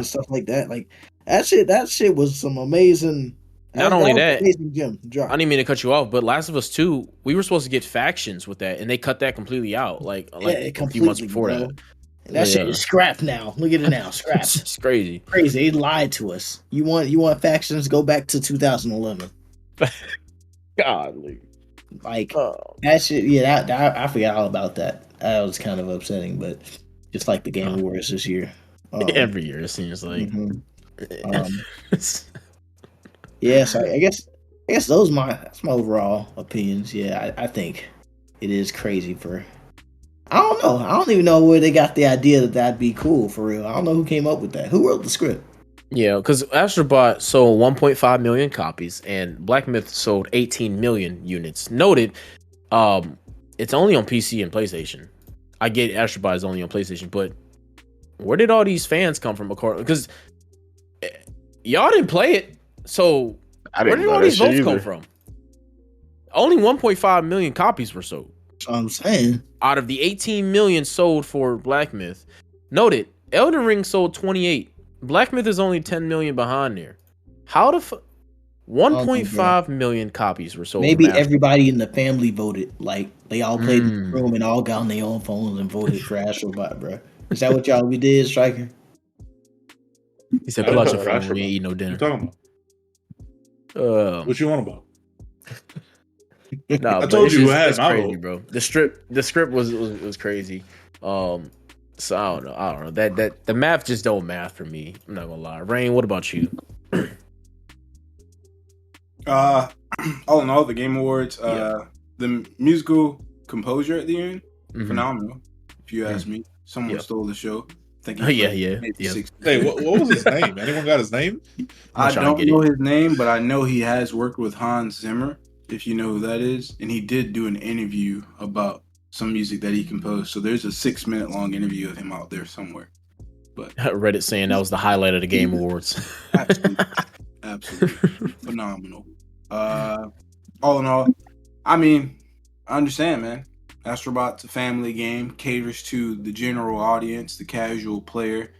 stuff like that. Like that shit was some amazing. Not only that, amazing gem drop. I didn't mean to cut you off, but Last of Us 2, we were supposed to get factions with that, and they cut that completely out. Like a few months before that. And that shit is scrapped now. Look at it now, scrapped. It's crazy. They lied to us. You want factions? Go back to 2011. Godly. Like that shit, that I forgot all about that. That was kind of upsetting, but just like the Game Awards this year. Every year it seems like. So I guess that's my overall opinions. Yeah, I think it is crazy for. I don't know. I don't even know where they got the idea that that'd be cool for real. I don't know who came up with that. Who wrote the script? Yeah, because Astrobot sold 1.5 million copies, and Black Myth sold 18 million units. Noted, it's only on PC and PlayStation. I get Astrobot is only on PlayStation, but where did all these fans come from? Because y'all didn't play it, so where did all these votes come from? Only 1.5 million copies were sold. That's what I'm saying. Out of the 18 million sold for Black Myth, noted, Elden Ring sold 28. Black Myth is only 10 million behind there. How the 1.5 million copies were sold. Maybe everybody in the family voted. Like they all played in the room and all got on their own phones and voted for Astrobot, bro. Is that what y'all did, Striker? He said, "Pull out your phone. We ain't eat no dinner." What you talking about? What you want about? No, I told you it's crazy, bro. The script was crazy. So I don't know. That the math just don't math for me. I'm not gonna lie. Rain, what about you? All in all, the Game Awards, the musical composure at the end, phenomenal. If you ask me, someone stole the show. Yeah. Hey, what was his name? Anyone got his name? I don't know his name, but I know he has worked with Hans Zimmer, if you know who that is, and he did do an interview about some music that he composed. So there's a 6-minute long interview of him out there somewhere. But I read it saying that was the highlight of the Game Awards. Absolutely phenomenal. All in all, I mean, I understand, man. Astrobot's a family game, caters to the general audience, the casual player.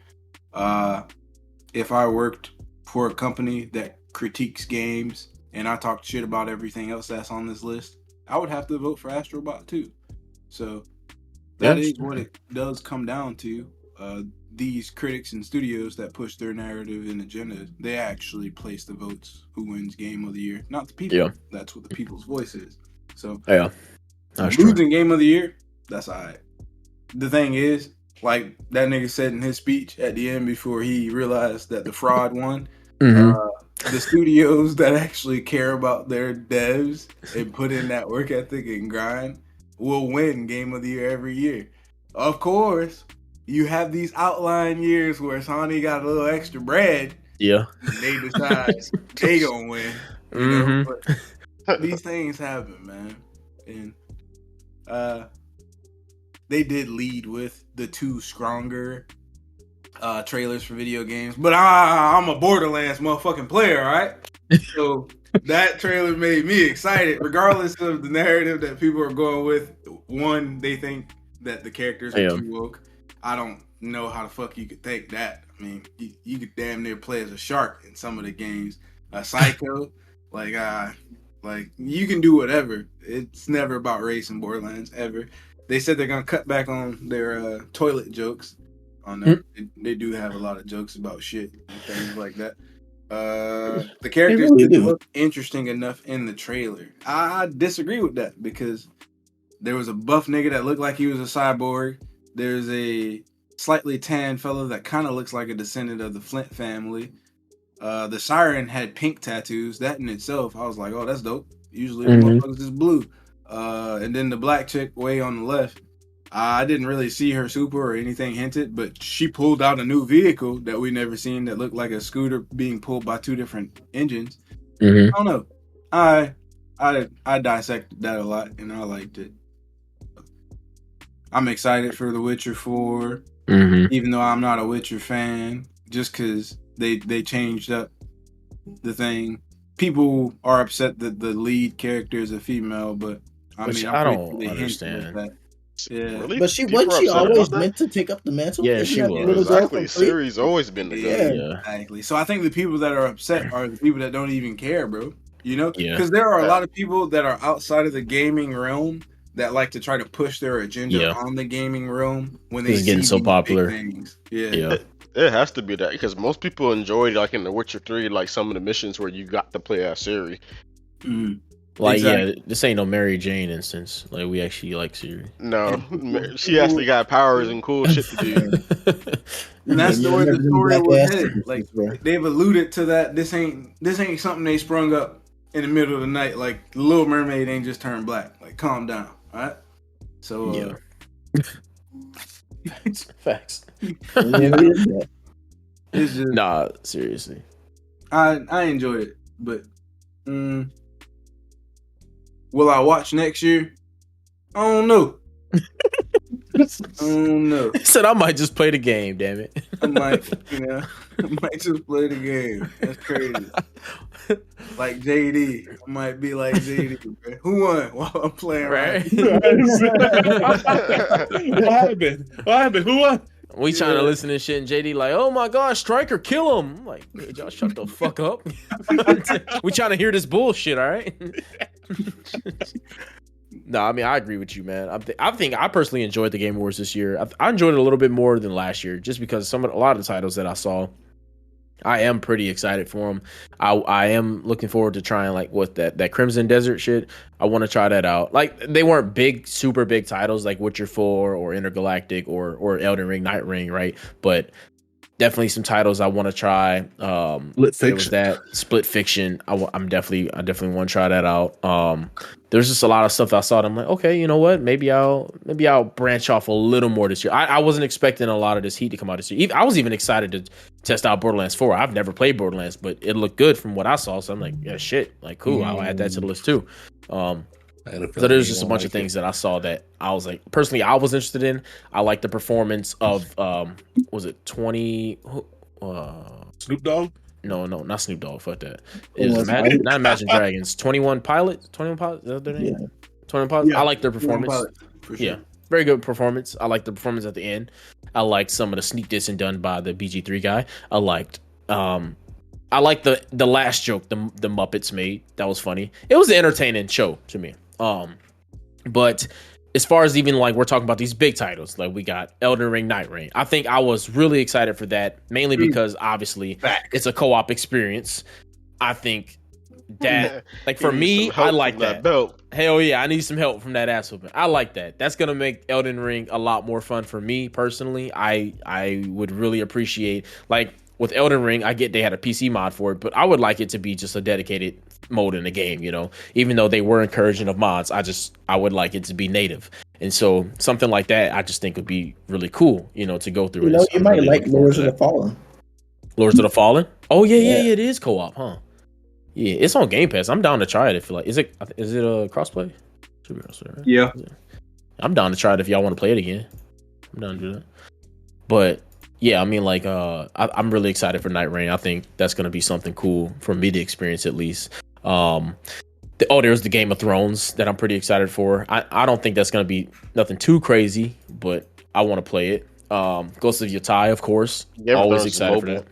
If I worked for a company that critiques games and I talked shit about everything else that's on this list, I would have to vote for Astrobot too. So that is what it does come down to. These critics and studios that push their narrative and agenda, they actually place the votes who wins Game of the Year, not the people. That's what the people's voice is. So losing Game of the Year, that's all right. The thing is, like that nigga said in his speech at the end before he realized that the fraud won, the studios that actually care about their devs and put in that work ethic and grind will win Game of the Year every year. Of course, you have these outlying years where Sony got a little extra bread. Yeah. And they decide they gonna win. You know? But these things happen, man. And they did lead with the 2 stronger trailers for video games. But I'm a Borderlands motherfucking player, all right? So that trailer made me excited, regardless of the narrative that people are going with. One, they think that the characters are too woke. I don't know how the fuck you could think that. I mean, you could damn near play as a shark in some of the games. Psycho, like you can do whatever. It's never about race in Borderlands ever. They said they're gonna cut back on their toilet jokes. On there, they do have a lot of jokes about shit and things like that. The characters didn't look interesting enough in the trailer. I disagree with that because there was a buff nigga that looked like he was a cyborg. There's a slightly tan fellow that kind of looks like a descendant of the Flint family. The Siren had pink tattoos. That in itself, I was like, oh, that's dope. Usually the motherfuckers is blue. And then the black chick way on the left, I didn't really see her super or anything hinted, but she pulled out a new vehicle that we never seen that looked like a scooter being pulled by 2 different engines. I don't know. I dissected that a lot and I liked it. I'm excited for The Witcher 4, even though I'm not a Witcher fan, just because they changed up the thing. People are upset that the lead character is a female, but I mean, I I'm don't understand. that. Yeah, Really? But People wasn't are she upset always about that? meant to take up the mantle? Yeah, Isn't she that the was. little girl Exactly. from Three? Siri's always been the Yeah. girl. Yeah. exactly. So I think the people that are upset are the people that don't even care, bro. You know, Yeah. because there are a Yeah. lot of people that are outside of the gaming realm that like to try to push their agenda Yeah. on the gaming realm when they It's see getting so these big popular. things. Yeah. Yeah. It has to be that because most people enjoyed like in The Witcher 3, like some of the missions where you got to play as Ciri. Mhm. Like, Exactly. yeah, this ain't no Mary Jane instance. Like, we actually like Siri. No, And she actually got powers and cool shit to do. And that's Yeah, the way the remember them story black was ass headed. titties, Like bro. they've alluded to that. This ain't something they sprung up in the middle of the night. Like the Little Mermaid ain't just turned black. Like calm down, all right? So Facts. it's just Nah, seriously. I enjoyed it, but will I watch next year? I don't know. I don't know. He said I might just play the game, damn it. I might, I might just play the game. That's crazy. Like JD, I might be like JD. Bro. Who won while I'm playing? Right? What happened? What happened? Who won? We trying Yeah. to listen to shit and JD like, oh my gosh, Striker, kill him. I'm like, hey, y'all shut the fuck up. We trying to hear this bullshit, all right? No, I mean, I agree with you, man. I think I personally enjoyed the Game Awards this year. I enjoyed it a little bit more than last year, just because a lot of the titles that I saw, I am pretty excited for them. I am looking forward to trying like what that Crimson Desert shit. I want to try that out. Like they weren't big, super big titles like Witcher 4 or Intergalactic or Elden Ring, Night Ring, right? But definitely some titles I want to try. Split There was Fiction. that Split Fiction. I definitely want to try that out. There's just a lot of stuff I saw. That I'm like, okay, you know what? Maybe I'll branch off a little more this year. I wasn't expecting a lot of this heat to come out this year. I was even excited to test out Borderlands 4. I've never played Borderlands, but it looked good from what I saw. So I'm like, yeah, shit, like cool. I'll add that to the list too. So there's just a bunch of things that I saw that I was like, personally, I was interested in. I like the performance of was it 20? Snoop Dogg. No, not Snoop Dogg. Fuck that. It was not Imagine Dragons. 21 Pilots. 21 Pilots. Is that their name? Yeah. 21 Pilots. Yeah. I like their performance. For sure. Yeah, very good performance. I liked the performance at the end. I liked some of the sneak dissing done by the BG3 guy. I liked the last joke the Muppets made. That was funny. It was an entertaining show to me. But as far as even like we're talking about these big titles, like we got Elden Ring, Night Ring. I think I was really excited for that, mainly because obviously it's a co-op experience. I think that like for You need me, some help I like from that. belt. Hell yeah, I need some help from that ass whooping. I like that. That's gonna make Elden Ring a lot more fun for me personally. I would really appreciate like with Elden Ring, I get they had a PC mod for it, but I would like it to be just a dedicated mode in the game, you know. Even though they were encouraging of mods, I would like it to be native. And so something like that I just think would be really cool, you know, to go through. You know, you might like Lords of the Fallen. Lords of the Fallen? Oh yeah, Yeah. it is co-op, huh? Yeah, it's on Game Pass. I'm down to try it if you like. Is it a crossplay? Should be crossplay, right? Yeah. I'm down to try it if y'all want to play it again. I'm down to do that. But yeah, I mean, like, I'm really excited for Night Rain. I think that's gonna be something cool for me to experience at least. There's the Game of Thrones that I'm pretty excited for. I don't think that's gonna be nothing too crazy, but I want to play it. Ghost of Yotai, of course. Game of Always Thrones is excited for mobile. that.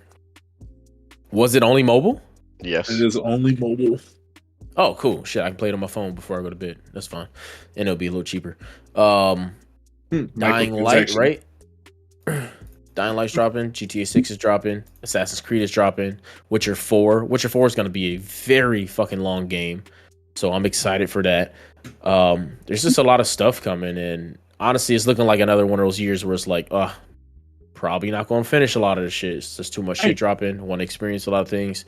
Was it only mobile? Yes. It is only mobile. Oh, cool. Shit, I can play it on my phone before I go to bed. That's fine. And it'll be a little cheaper. Dying Light, right? Dying Light's dropping. GTA 6 is dropping. Assassin's Creed is dropping. Witcher 4. Witcher 4 is going to be a very fucking long game. So I'm excited for that. There's just a lot of stuff coming. And honestly, it's looking like another one of those years where it's like, probably not going to finish a lot of the shit. It's just too much shit dropping. Want to experience a lot of things.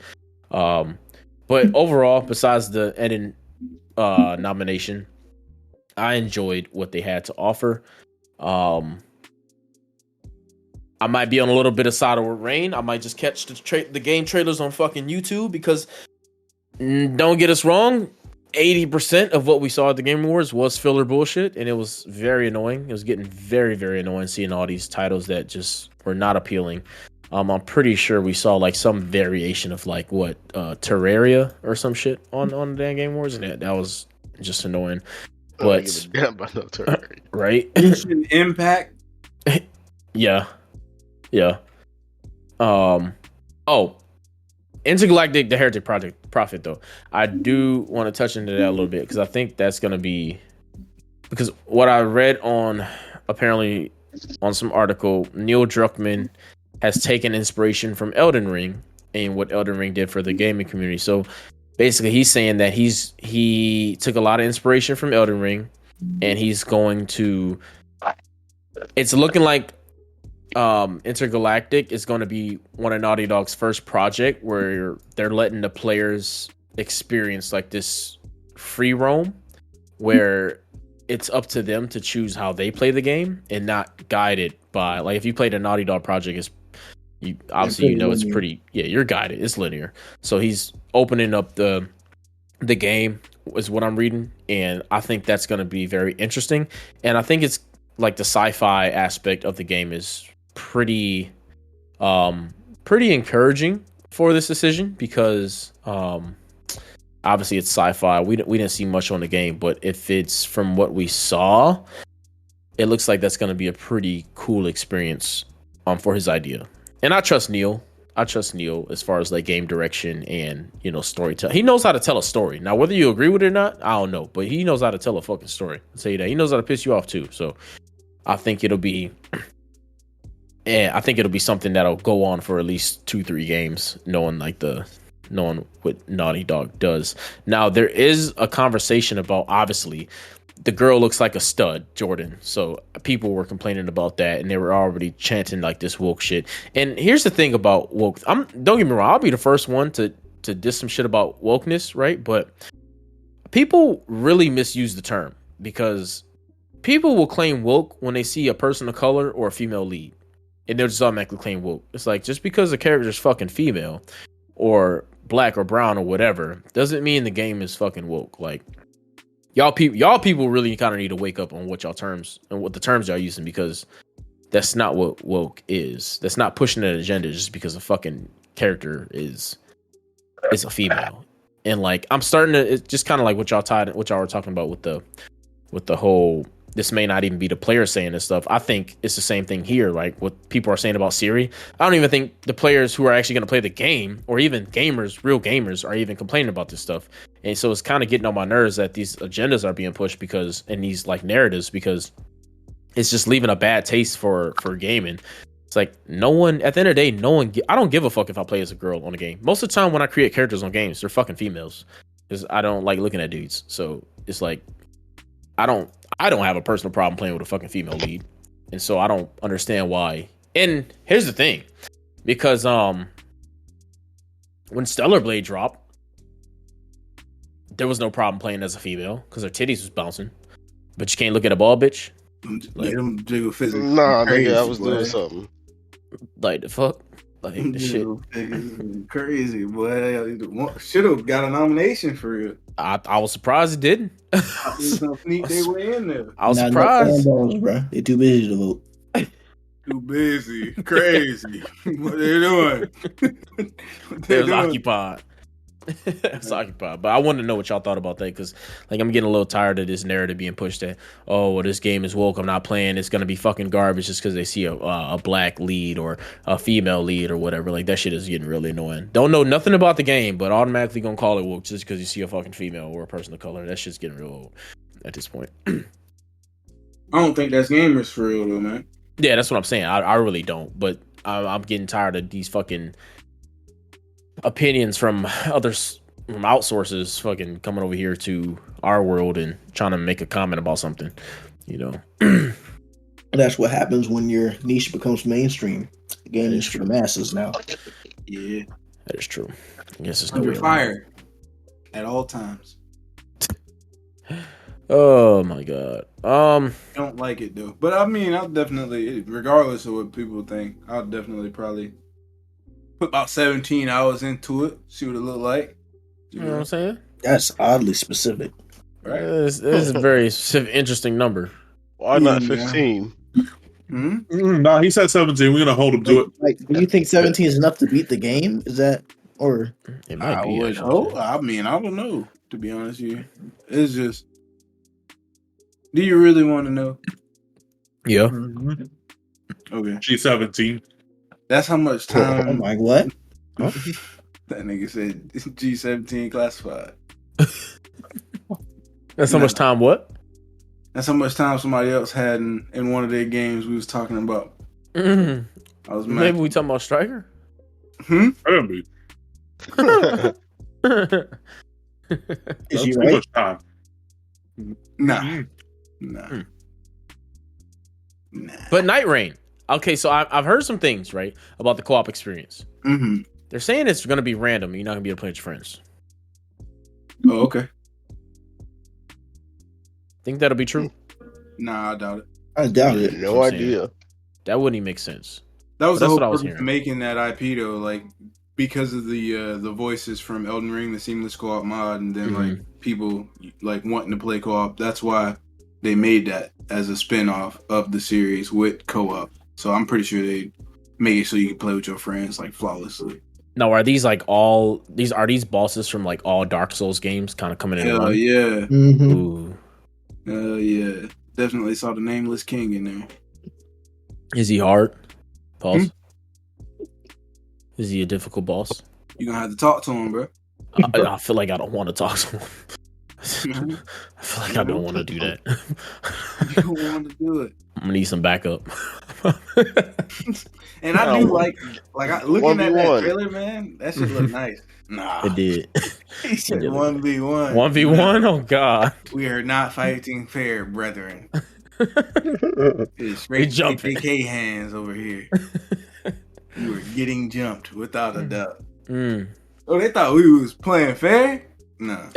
But overall, besides the Eden nomination, I enjoyed what they had to offer. I might be on a little bit of side with Rain. I might just catch the game trailers on fucking YouTube because don't get us wrong, 80% of what we saw at the Game Awards was filler bullshit, and it was very annoying. It was getting very, very annoying seeing all these titles that just were not appealing. I'm pretty sure we saw like some variation of like what Terraria or some shit on the damn Game Awards, and that was just annoying. But give a damn about no Terraria. Right? Genshin Impact. Yeah. Oh, Intergalactic, the Heretic Project Prophet, though. I do want to touch into that a little bit because I think that's going to be, because what I read on, apparently on some article, Neil Druckmann has taken inspiration from Elden Ring and what Elden Ring did for the gaming community. So basically he's saying that he took a lot of inspiration from Elden Ring, and he's going to, it's looking like Intergalactic is going to be one of Naughty Dog's first project where they're letting the players experience like this free roam where it's up to them to choose how they play the game and not guided by, like, if you played a Naughty Dog project, it's it's pretty, you're guided, it's linear. So he's opening up the game is what I'm reading, and I think that's going to be very interesting. And I think it's like the sci-fi aspect of the game is pretty encouraging for this decision, because obviously it's sci-fi. We didn't see much on the game, but if it's from what we saw, it looks like that's going to be a pretty cool experience for his idea. And I trust Neil as far as like game direction and, storytelling. He knows how to tell a story. Now, whether you agree with it or not, I don't know, but he knows how to tell a fucking story. I'll tell you that. He knows how to piss you off too. So I think it'll be something that'll go on for at least 2-3 games, knowing what Naughty Dog does. Now, there is a conversation about, obviously, the girl looks like a stud, Jordan. So people were complaining about that, and they were already chanting like this woke shit. And here's the thing about woke. Don't get me wrong, I'll be the first one to diss some shit about wokeness, right? But people really misuse the term, because people will claim woke when they see a person of color or a female lead, and they'll just automatically claim woke. It's like, just because the character is fucking female or black or brown or whatever doesn't mean the game is fucking woke. Like, y'all people really kind of need to wake up on what y'all terms and what the terms y'all using, because that's not what woke is. That's not pushing an agenda just because a fucking character is a female. And like, I'm starting to, it's just kind of like what y'all were talking about with the whole, this may not even be the player saying this stuff. I think it's the same thing here. Like what people are saying about Siri. I don't even think the players who are actually going to play the game, or even real gamers, are even complaining about this stuff. And so it's kind of getting on my nerves that these agendas are being pushed and these like narratives, because it's just leaving a bad taste for gaming. It's like, no one, at the end of the day, I don't give a fuck if I play as a girl on a game. Most of the time when I create characters on games, they're fucking females, because I don't like looking at dudes. So it's like, I don't have a personal problem playing with a fucking female lead. And so I don't understand why. And here's the thing, because when Stellar Blade dropped, there was no problem playing as a female because her titties was bouncing. But you can't look at a ball, bitch. Like, them jiggle physics. Nah, nigga, I was doing something. Like, the fuck? Like, the shit. Crazy, boy. Should have got a nomination for it. I was surprised it didn't. Sneak their way in there. I was surprised. Bro. They're too busy to vote. Too busy. Crazy. What they doing? It was occupied. It's occupied. But I wanted to know what y'all thought about that, because like, I'm getting a little tired of this narrative being pushed that, oh, well, this game is woke, I'm not playing, it's gonna be fucking garbage just because they see a black lead or a female lead or whatever. Like, that shit is getting really annoying. Don't know nothing about the game, but automatically gonna call it woke just because you see a fucking female or a person of color. That shit's getting real old at this point. I don't think that's gamers for real though, man. Yeah, that's what I'm saying. I really don't. But I'm getting tired of these fucking opinions from others, from outsources, fucking coming over here to our world and trying to make a comment about something, That's what happens when your niche becomes mainstream. Again, it's for the masses now. Yeah, that is true. I guess it's under fire at all times. Oh my god. I don't like it though, but I mean, I'll definitely, regardless of what people think, I'll definitely probably put about 17 hours into it, see what it look like. You know what I'm saying? That's oddly specific. Right? This is a very interesting number. Why not 15? No, he said 17. We're gonna hold him to it. Like, do you think 17 is enough to beat the game? Is that or It might be. would hope. I mean, I don't know. To be honest with you, it's just. Do you really want to know? Yeah. Okay. G17. That's how much time. oh my what? Huh? That nigga said G17 classified. That's how much time. What? That's how much time somebody else had in one of their games we was talking about. Mm-hmm. I was mad. Maybe we talking about Striker. I don't be. Is he Too right? much time. Nah. But Night Rain. Okay, so I've heard some things right about the co-op experience. Mm-hmm. They're saying it's going to be random. You're not going to be able to play with your friends. Oh, okay. Think that'll be true? Nah, I doubt it. I doubt it. No idea. That wouldn't even make sense. That was the That's whole what I was purpose of hearing. making that IP though, like because of the voices from Elden Ring, the seamless co-op mod, and then like people like wanting to play co-op. That's why they made that as a spin-off of the series with co-op. So I'm pretty sure they made it so you can play with your friends like flawlessly. Now, are these like all these bosses from like all Dark Souls games kind of coming in? Hell yeah. Mm-hmm. Ooh. Yeah. Definitely saw the Nameless King in there. Is he hard? Pause. Is he a difficult boss? You're gonna have to talk to him, bro. I feel like I don't want to talk to him. I feel like I don't want to do that. You don't want to do it. I'm gonna need some backup. And I do like looking at that 1v1. trailer, man. That shit look nice. Nah, It did. he said It did. 1v1. 1v1? Oh god. We are not fighting fair, brethren. It's straight We jumping. KK hands over here. You were getting jumped without a doubt. Mm. Oh, they thought we was playing fair? No.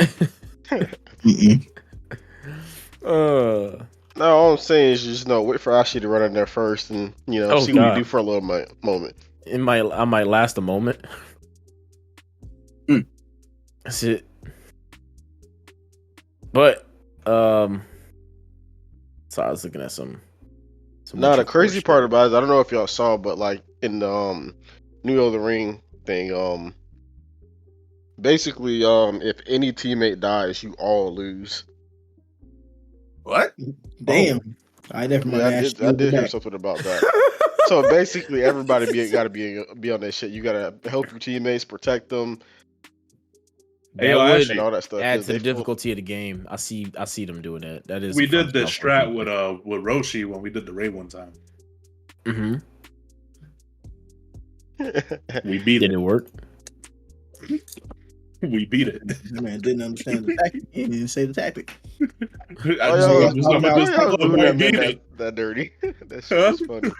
No, all I'm saying is just wait for Ashi to run in there first, and see what you do for a little moment. I might last a moment. That's it. But so I was looking at some. Now the crazy part about it, I don't know if y'all saw, but like in the New Elden Ring thing, basically, if any teammate dies, you all lose. What? Damn. I never mind. I did hear something about that. So basically, everybody gotta be on that shit. You gotta help your teammates, protect them, That would and all that stuff. add to the difficulty of the game. I see them doing that. That is. We did the strat with Roshi when we did the raid one time. Mm-hmm. We beat Did it. it work? We beat it. That man didn't understand the tactic. He didn't say the tactic. That dirty. That's Huh? funny.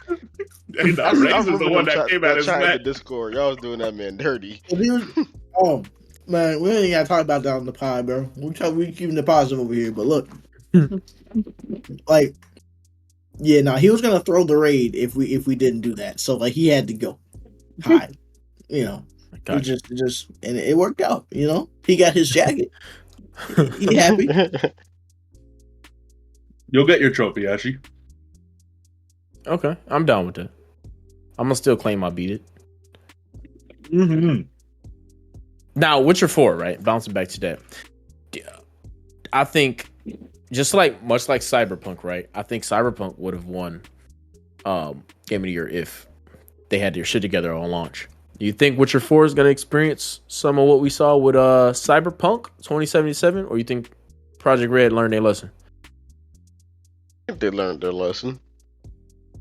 Hey, no, Rex is the one that came at his in the neck. Discord. Y'all was doing that man dirty. Oh man, we ain't gotta talk about that on the pod, bro. We keeping the positive over here, but look, like, yeah, he was gonna throw the raid if we didn't do that. So like, he had to go hide, It just and it worked out. He got his jacket. He happy. You'll get your trophy, Ashi. Okay, I'm down with that. I'm gonna still claim I beat it. Mm-hmm. Now, Witcher 4, right? Bouncing back to that. I think much like Cyberpunk, right? I think Cyberpunk would have won Game of the Year if they had their shit together on launch. Do you think Witcher 4 is going to experience some of what we saw with Cyberpunk 2077, or you think Project Red learned their lesson? I think they learned their lesson.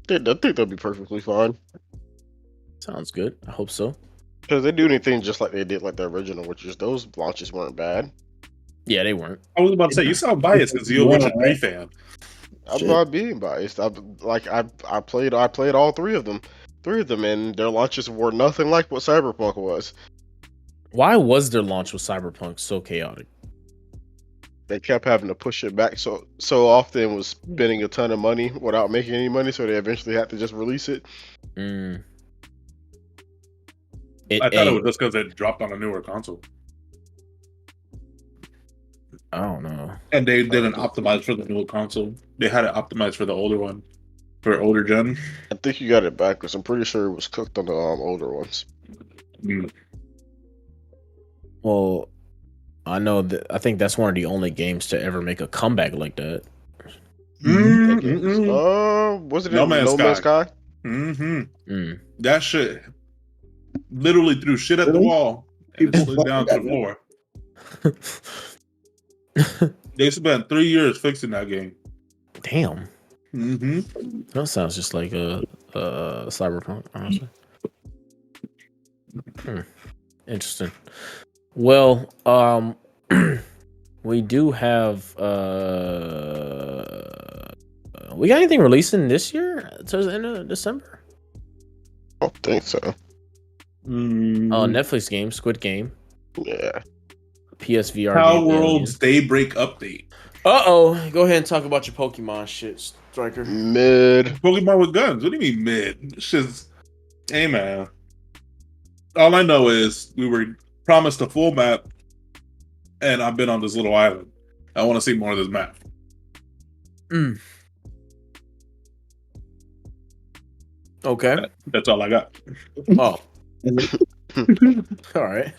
I think they'll be perfectly fine. Sounds good. I hope so. Because they do anything just like they did like the original, which is those launches weren't bad. Yeah, they weren't. I was about to say, you sound biased because you're a Witcher 3 fan. I'm not being biased. I played all three of them, and their launches were nothing like what Cyberpunk was. Why was their launch with Cyberpunk so chaotic? They kept having to push it back so often, it was spending a ton of money without making any money, so they eventually had to just release it. Mm. I thought it was just because it dropped on a newer console. I don't know. And they didn't optimize for the newer console. They had it optimized for the older one. For older gen? I think you got it backwards. I'm pretty sure it was cooked on the older ones. Mm. Well, I know that. I think that's one of the only games to ever make a comeback like that. Was it No in Man's No Man's Sky? That shit literally threw shit at the wall and it slid down to the floor. They spent 3 years fixing that game. Damn. That sounds just like a Cyberpunk, honestly. Interesting. Well, we do have we got anything releasing this year to the end of December? I don't think so. Netflix game, Squid Game. Yeah. PSVR Power game, World's Daybreak update. Uh-oh. Go ahead and talk about your Pokemon shit, Striker. Mid. Pokemon with guns. What do you mean mid? It's just, hey man. All I know is we were promised a full map, and I've been on this little island. I want to see more of this map. Okay. That's all I got. Oh. All right.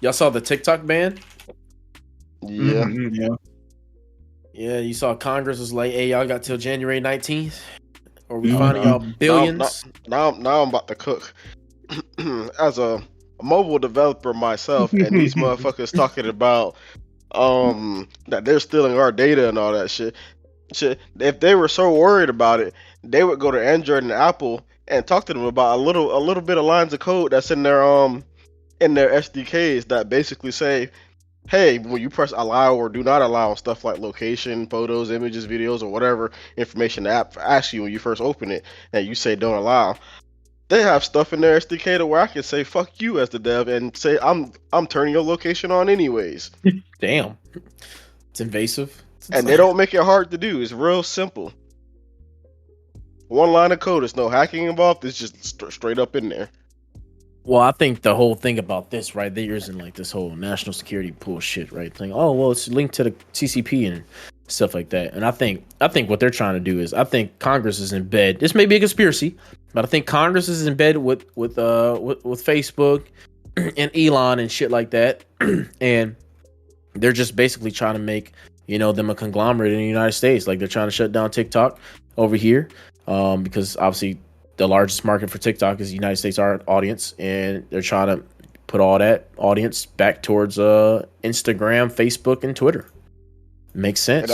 Y'all saw the TikTok ban? Yeah. Yeah, you saw Congress was like, hey, y'all got till January 19th? Or we finding y'all billions? Now I'm about to cook. As a mobile developer myself, and these motherfuckers talking about that they're stealing our data and all that shit. If they were so worried about it, they would go to Android and Apple and talk to them about a little bit of lines of code that's in their SDKs that basically say, hey, when you press allow or do not allow stuff like location, photos, images, videos, or whatever information the app asks you when you first open it, and you say don't allow, they have stuff in their SDK to where I can say fuck you as the dev and say I'm turning your location on anyways. Damn, it's invasive. And they don't make it hard to do. It's real simple. One line of code. There's no hacking involved. It's just straight up in there. Well, I think the whole thing about this, right, they're using like this whole national security bullshit, right? Thing. Oh, well, it's linked to the CCP and stuff like that. And I think what they're trying to do is, I think Congress is in bed. This may be a conspiracy, but I think Congress is in bed with Facebook and Elon and shit like that, and they're just basically trying to make them a conglomerate in the United States. Like they're trying to shut down TikTok over here, because obviously the largest market for TikTok is the United States audience, and they're trying to put all that audience back towards Instagram, Facebook, and Twitter. Makes sense.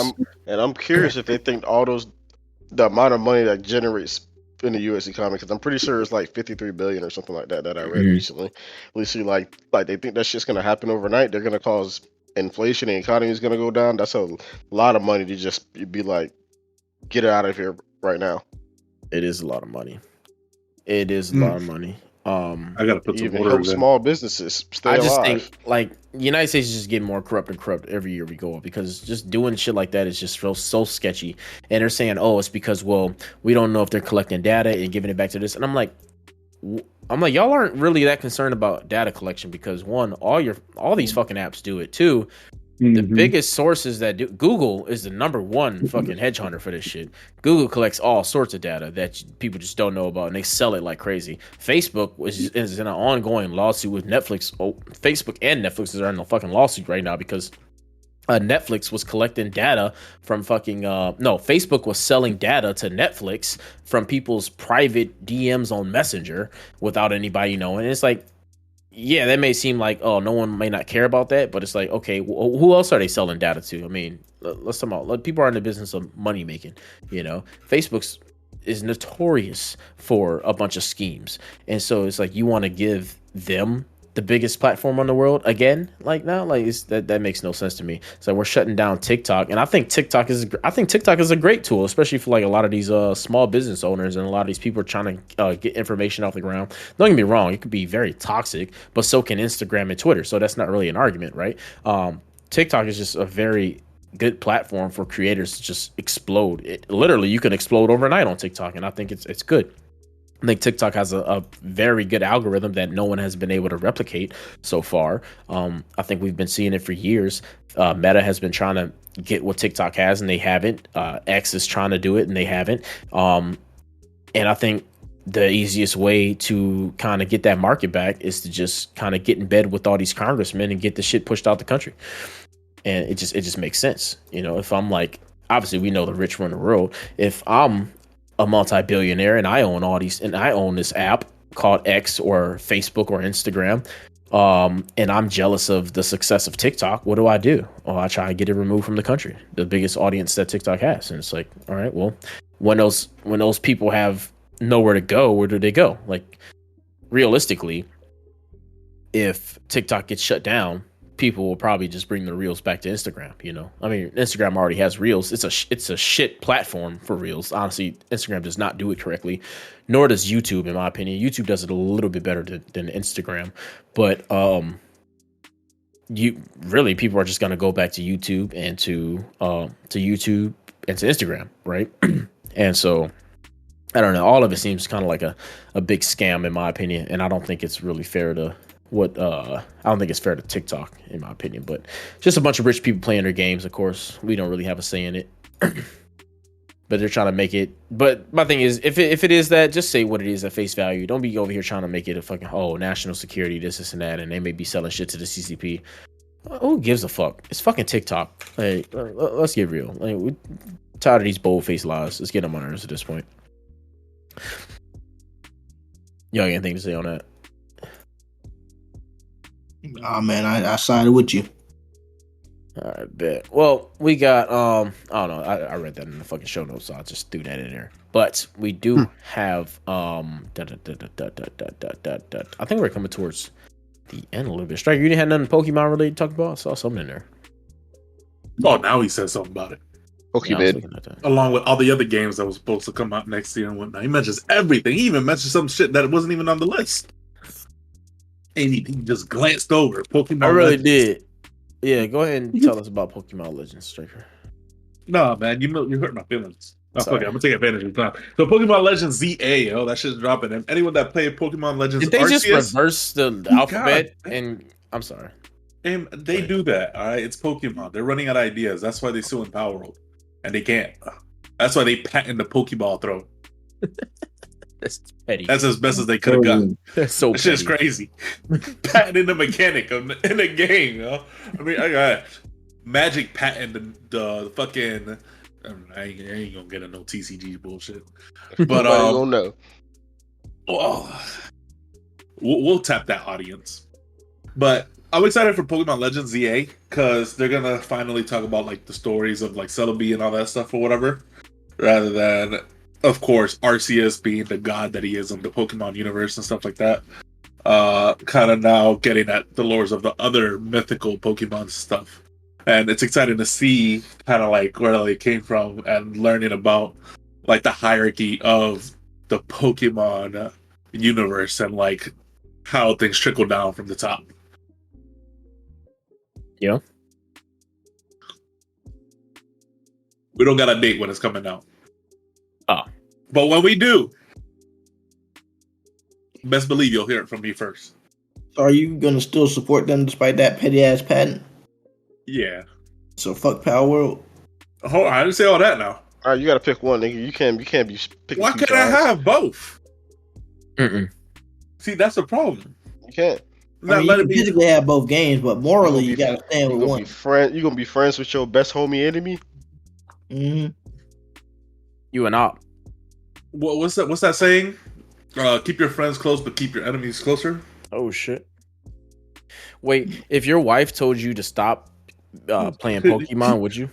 And I'm curious if they think the amount of money that generates in the U.S. economy, because I'm pretty sure it's like 53 billion or something like that I read recently. We see like they think that shit's gonna happen overnight. They're gonna cause inflation, the economy is gonna go down. That's a lot of money to just be like, get it out of here right now. It is a lot of money. It is a lot of money. I gotta put some even order help in. Small businesses stay alive. I just think like the United States is just getting more corrupt and corrupt every year we go up, because just doing shit like that is just so sketchy. And they're saying, oh, it's because, well, we don't know if they're collecting data and giving it back to this. And I'm like, y'all aren't really that concerned about data collection, because one, all these fucking apps do it. Two, the biggest sources that do, Google is the number one fucking hedge hunter for this shit. Google collects all sorts of data that people just don't know about, and they sell it like crazy. Facebook is in an ongoing lawsuit with Netflix. Oh, Facebook and Netflix are in a fucking lawsuit right now because Netflix was collecting data from Facebook was selling data to Netflix from people's private DMs on Messenger without anybody knowing. And it's like, yeah, that may seem like, oh, no one may not care about that, but it's like, okay, who else are they selling data to? I mean, let's talk about, people are in the business of money making. Facebook is notorious for a bunch of schemes, and so it's like you want to give them the biggest platform on the world again, like now, like that makes no sense to me. So we're shutting down TikTok, and I think TikTok is a great tool, especially for like a lot of these small business owners and a lot of these people are trying to get information off the ground. Don't get me wrong, it could be very toxic, but so can Instagram and Twitter. So that's not really an argument, right? TikTok is just a very good platform for creators to just explode. Literally, you can explode overnight on TikTok, and I think it's good. I think TikTok has a very good algorithm that no one has been able to replicate so far. I think we've been seeing it for years. Meta has been trying to get what TikTok has, and they haven't. X is trying to do it, and they haven't. And I think the easiest way to kind of get that market back is to just kind of get in bed with all these congressmen and get the shit pushed out the country. And it just makes sense. You know, if I'm like, obviously we know the rich run the world. If I'm a multi-billionaire and I own all these, and I own this app called X or Facebook or Instagram, and I'm jealous of the success of TikTok, what do? Oh, I try to get it removed from the country, the biggest audience that TikTok has. And it's like, all right, well, when those people have nowhere to go, where do they go? Like, realistically, if TikTok gets shut down, people will probably just bring the reels back to Instagram. You know, I mean, Instagram already has reels. It's a shit platform for reels. Honestly, Instagram does not do it correctly, nor does YouTube, in my opinion. YouTube does it a little bit better than Instagram, but people are just gonna go back to YouTube and to YouTube and to Instagram, right? And so I don't know. All of it seems kind of like a big scam, in my opinion, and I don't think it's really fair to. I don't think it's fair to TikTok, in my opinion, but just a bunch of rich people playing their games. Of course, we don't really have a say in it, but they're trying to make it. But my thing is, if it is that, just say what it is at face value. Don't be over here trying to make it a fucking national security, this and that, and they may be selling shit to the CCP. Who gives a fuck? It's fucking TikTok. Like, let's get real. Like, we're tired of these bold-faced lies. Let's get them on our nerves at this point. Y'all got anything to say on that? Oh man, I sided with you. All right, bet. Well, we got I don't know. I read that in the fucking show notes, so I just threw that in there. But we do have I think we're coming towards the end a little bit. Striker, you didn't have nothing Pokemon related to talk about? I saw something in there. Oh, now he says something about it. Pokemon. Along with all the other games that was supposed to come out next year and whatnot. He mentions everything. He even mentioned some shit that wasn't even on the list. And he just glanced over Pokemon. I really did. Yeah, go ahead and tell us about Pokemon Legends, Striker. No, man, you hurt my feelings. Oh, fuck it, I'm gonna take advantage of the time. So Pokemon Legends ZA, that shit's dropping. And anyone that played Pokemon Legends Did they Arceus, just reverse the alphabet? And I'm sorry. And they do that, all right? It's Pokemon. They're running out of ideas. That's why they sue in Power World. And they can't. That's why they patent the Pokeball throw. That's petty. That's as best as they could have gotten. That's so that shit's crazy. Patenting the mechanic in the game, yo. I mean, I got Magic patent the fucking. I ain't gonna get into no TCG bullshit. But don't know. We'll tap that audience. But I'm excited for Pokemon Legends ZA because they're gonna finally talk about like the stories of like Celebi and all that stuff or whatever, rather than, of course, Arceus being the god that he is in the Pokemon universe and stuff like that. Kind of now getting at the lores of the other mythical Pokemon stuff. And it's exciting to see kind of like where they came from and learning about like the hierarchy of the Pokemon universe and like how things trickle down from the top. Yeah. We don't got a date when it's coming out. Oh. But when we do, best believe you'll hear it from me first. So are you gonna still support them despite that petty ass patent? Yeah. So fuck Power World. Hold on, I didn't say all that now. All right, you gotta pick one, nigga. You can't be picking. Why can't I have both? Mm-mm. See, that's the problem. You can't. I mean, you can physically have both games, but morally you gotta stand with one. You gonna be friends with your best homie enemy? Mm-hmm. You and Op. What's that saying? Keep your friends close, but keep your enemies closer. Oh shit! Wait, if your wife told you to stop playing Pokemon, would you?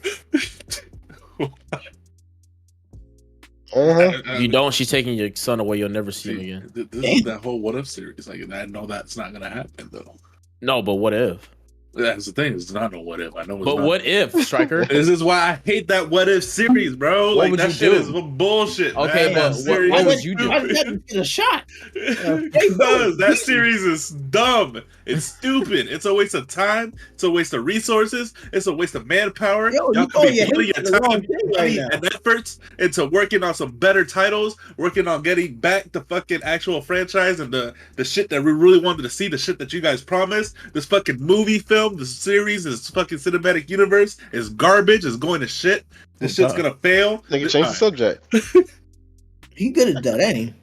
You don't. She's taking your son away. You'll never see him again. This is that whole what if series. Like, I know that's not gonna happen though. No, but what if? That's the thing. It's not no what if. I know. But what if, Striker? This is why I hate that what if series, bro. What like would that you shit do? is bullshit. Okay, man. but what would you do? I let him get a shot. Because that series is dumb. It's stupid. It's a waste of time. It's a waste of resources. It's a waste of manpower. Yo, Y'all could be putting hitting your the wrong time, thing right money, now. and efforts into working on some better titles, working on getting back the fucking actual franchise and the shit that we really wanted to see, the shit that you guys promised. This fucking movie film, this series, this fucking cinematic universe is garbage. It's going to shit. This shit's gonna fail. Nigga, change the subject. He good at that, ain't he?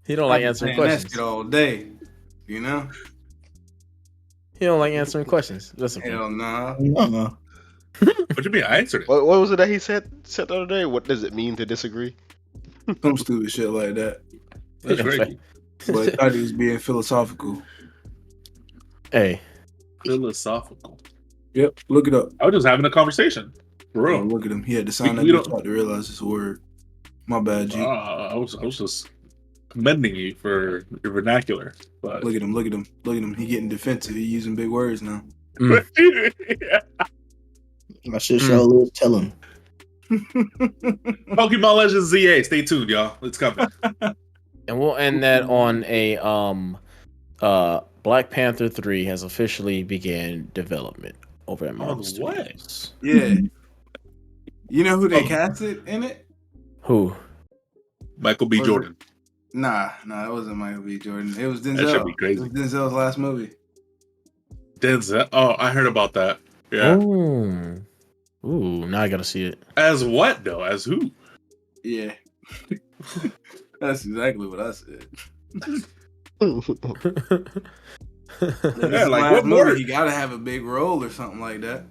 He don't like I'm answering playing that questions. shit all day. You know? He don't like answering questions. That's okay. Hell nah. Uh-uh. What you mean? I answered it. What was it that he said the other day? What does it mean to disagree? Some stupid shit like that. That's Yeah, great. But I thought he was being philosophical. Hey, Philosophical. Yep. Look it up. I was just having a conversation. For Oh, real. look at him. He had to sign that We bitch don't- out to realize it's a word. My bad, G. I was just commending you for your vernacular. But Look at him. Look at him. Look at him. He getting defensive. He using big words now. My shit sure is telling. Pokemon Legends ZA. Stay tuned, y'all. It's coming. and we'll end that on a Black Panther 3 has officially began development over at Marvel On what? Studios. Yeah. You know who they casted in it? Who? Michael B. Was Jordan. Nah, it wasn't Michael B. Jordan. It was Denzel. That should be crazy. It was Denzel's last movie. Denzel. Oh, I heard about that. Yeah. Ooh, now I gotta see it. As what though? As who? Yeah. That's exactly what I said. Yeah, like, Last what movie, more? He gotta have a big role or something like that.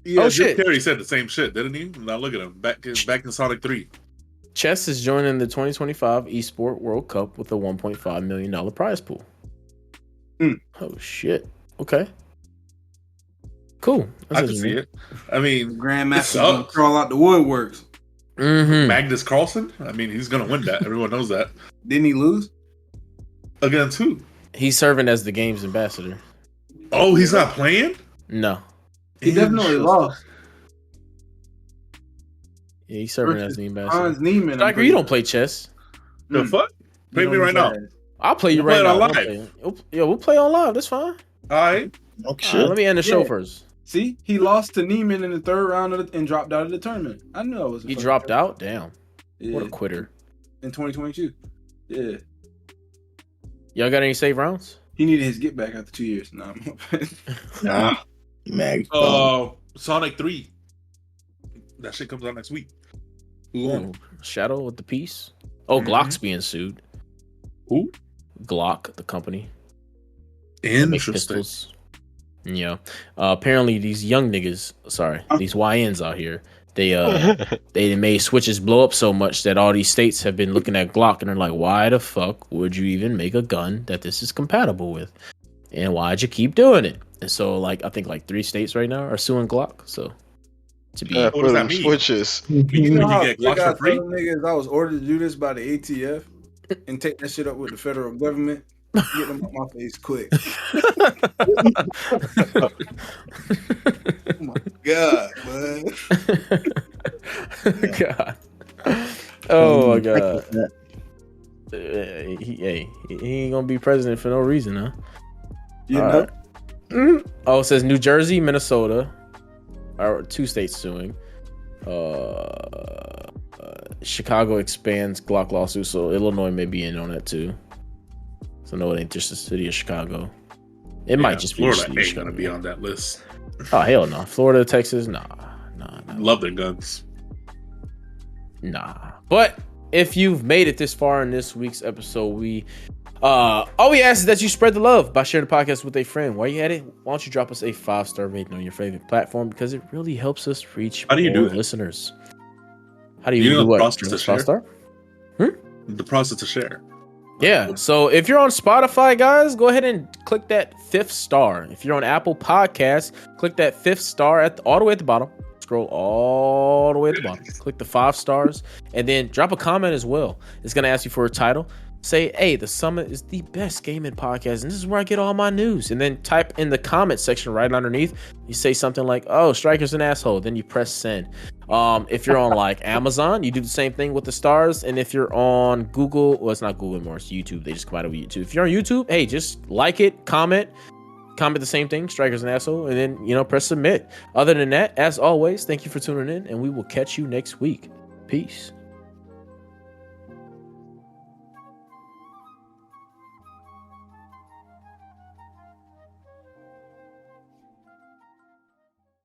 Yeah, Oh, Jim shit. Carrey said the same shit, didn't he? Now look at him. Back in Sonic 3. Chess is joining the 2025 Esport World Cup with a $1.5 million prize pool. Oh shit. Okay. Cool. I can see it. I mean, Grandmaster's It gonna sucks. crawl out the woodworks. Mm-hmm. Magnus Carlsen. I mean, he's gonna win that. Everyone knows that. Didn't he lose? Against who? He's serving as the game's ambassador. Oh, he's not playing. No. He definitely lost. Yeah, he's serving as the ambassador. Hans Niemann. Striker, you don't play chess. The fuck? Play me right now. I'll play you We'll right play now. it on We'll play- Yeah, we'll play on live. That's fine. All right. Oh All shit. right, let me end the show Yeah. first. See, he lost to Neiman in the third round and dropped out of the tournament. I knew I was. He dropped out? Damn. Yeah, What a quitter. in 2022. Yeah, Y'all got any save rounds? he needed his get back after 2 years. Nah, Nah. Mag. Sonic 3. That shit comes out next week. Who won? Ooh, Shadow with the piece. Oh, Mhm. Glock's being sued. Who? Glock, the company. They make Interesting. pistols. Yeah. Apparently these young niggas, these YNs out here, they made switches blow up so much that all these states have been looking at Glock and they're like, why the fuck would you even make a gun that this is compatible with? And why'd you keep doing it? And so I think 3 states right now are suing Glock. So to be What does for that them mean? switches. You know how get quick Glocks I for free? told them niggas I was ordered to do this by the ATF and take that shit up with the federal government. Get them out my face quick. Oh my god, man. God. Oh my god. He ain't gonna be president for no reason, huh? You All know? right. Oh, it says New Jersey, Minnesota are 2 states suing. Chicago expands Glock lawsuit, so Illinois may be in on that too. So no, it ain't just the city of Chicago. It might just be the Florida city of ain't Chicago. gonna be on that list. Oh hell no, Florida, Texas, nah. Love their guns. Nah. But if you've made it this far in this week's episode, all we ask is that you spread the love by sharing the podcast with a friend. While you at it, why don't you drop us a 5-star rating on your favorite platform, because it really helps us reach How do you more do that? listeners. How do You you know do the what? process to share? 5-star? The process to share. Yeah. So if you're on Spotify, guys, go ahead and click that 5th star. If you're on Apple Podcasts, click that 5th star all the way at the bottom. Scroll all the way at the bottom. Click the 5 stars and then drop a comment as well. It's going to ask you for a title. Say, hey, The Summit is the best gaming podcast, and this is where I get all my news. And then type in the comment section right underneath. You say something like, oh, Striker's an asshole. Then you press send. If you're on like Amazon, you do the same thing with the stars. And if you're on Google, well, it's not Google anymore, it's YouTube. They just come out of YouTube. If you're on YouTube, hey, just like it, comment the same thing, Striker's an asshole, and then press submit. Other than that, as always, thank you for tuning in, and we will catch you next week. Peace.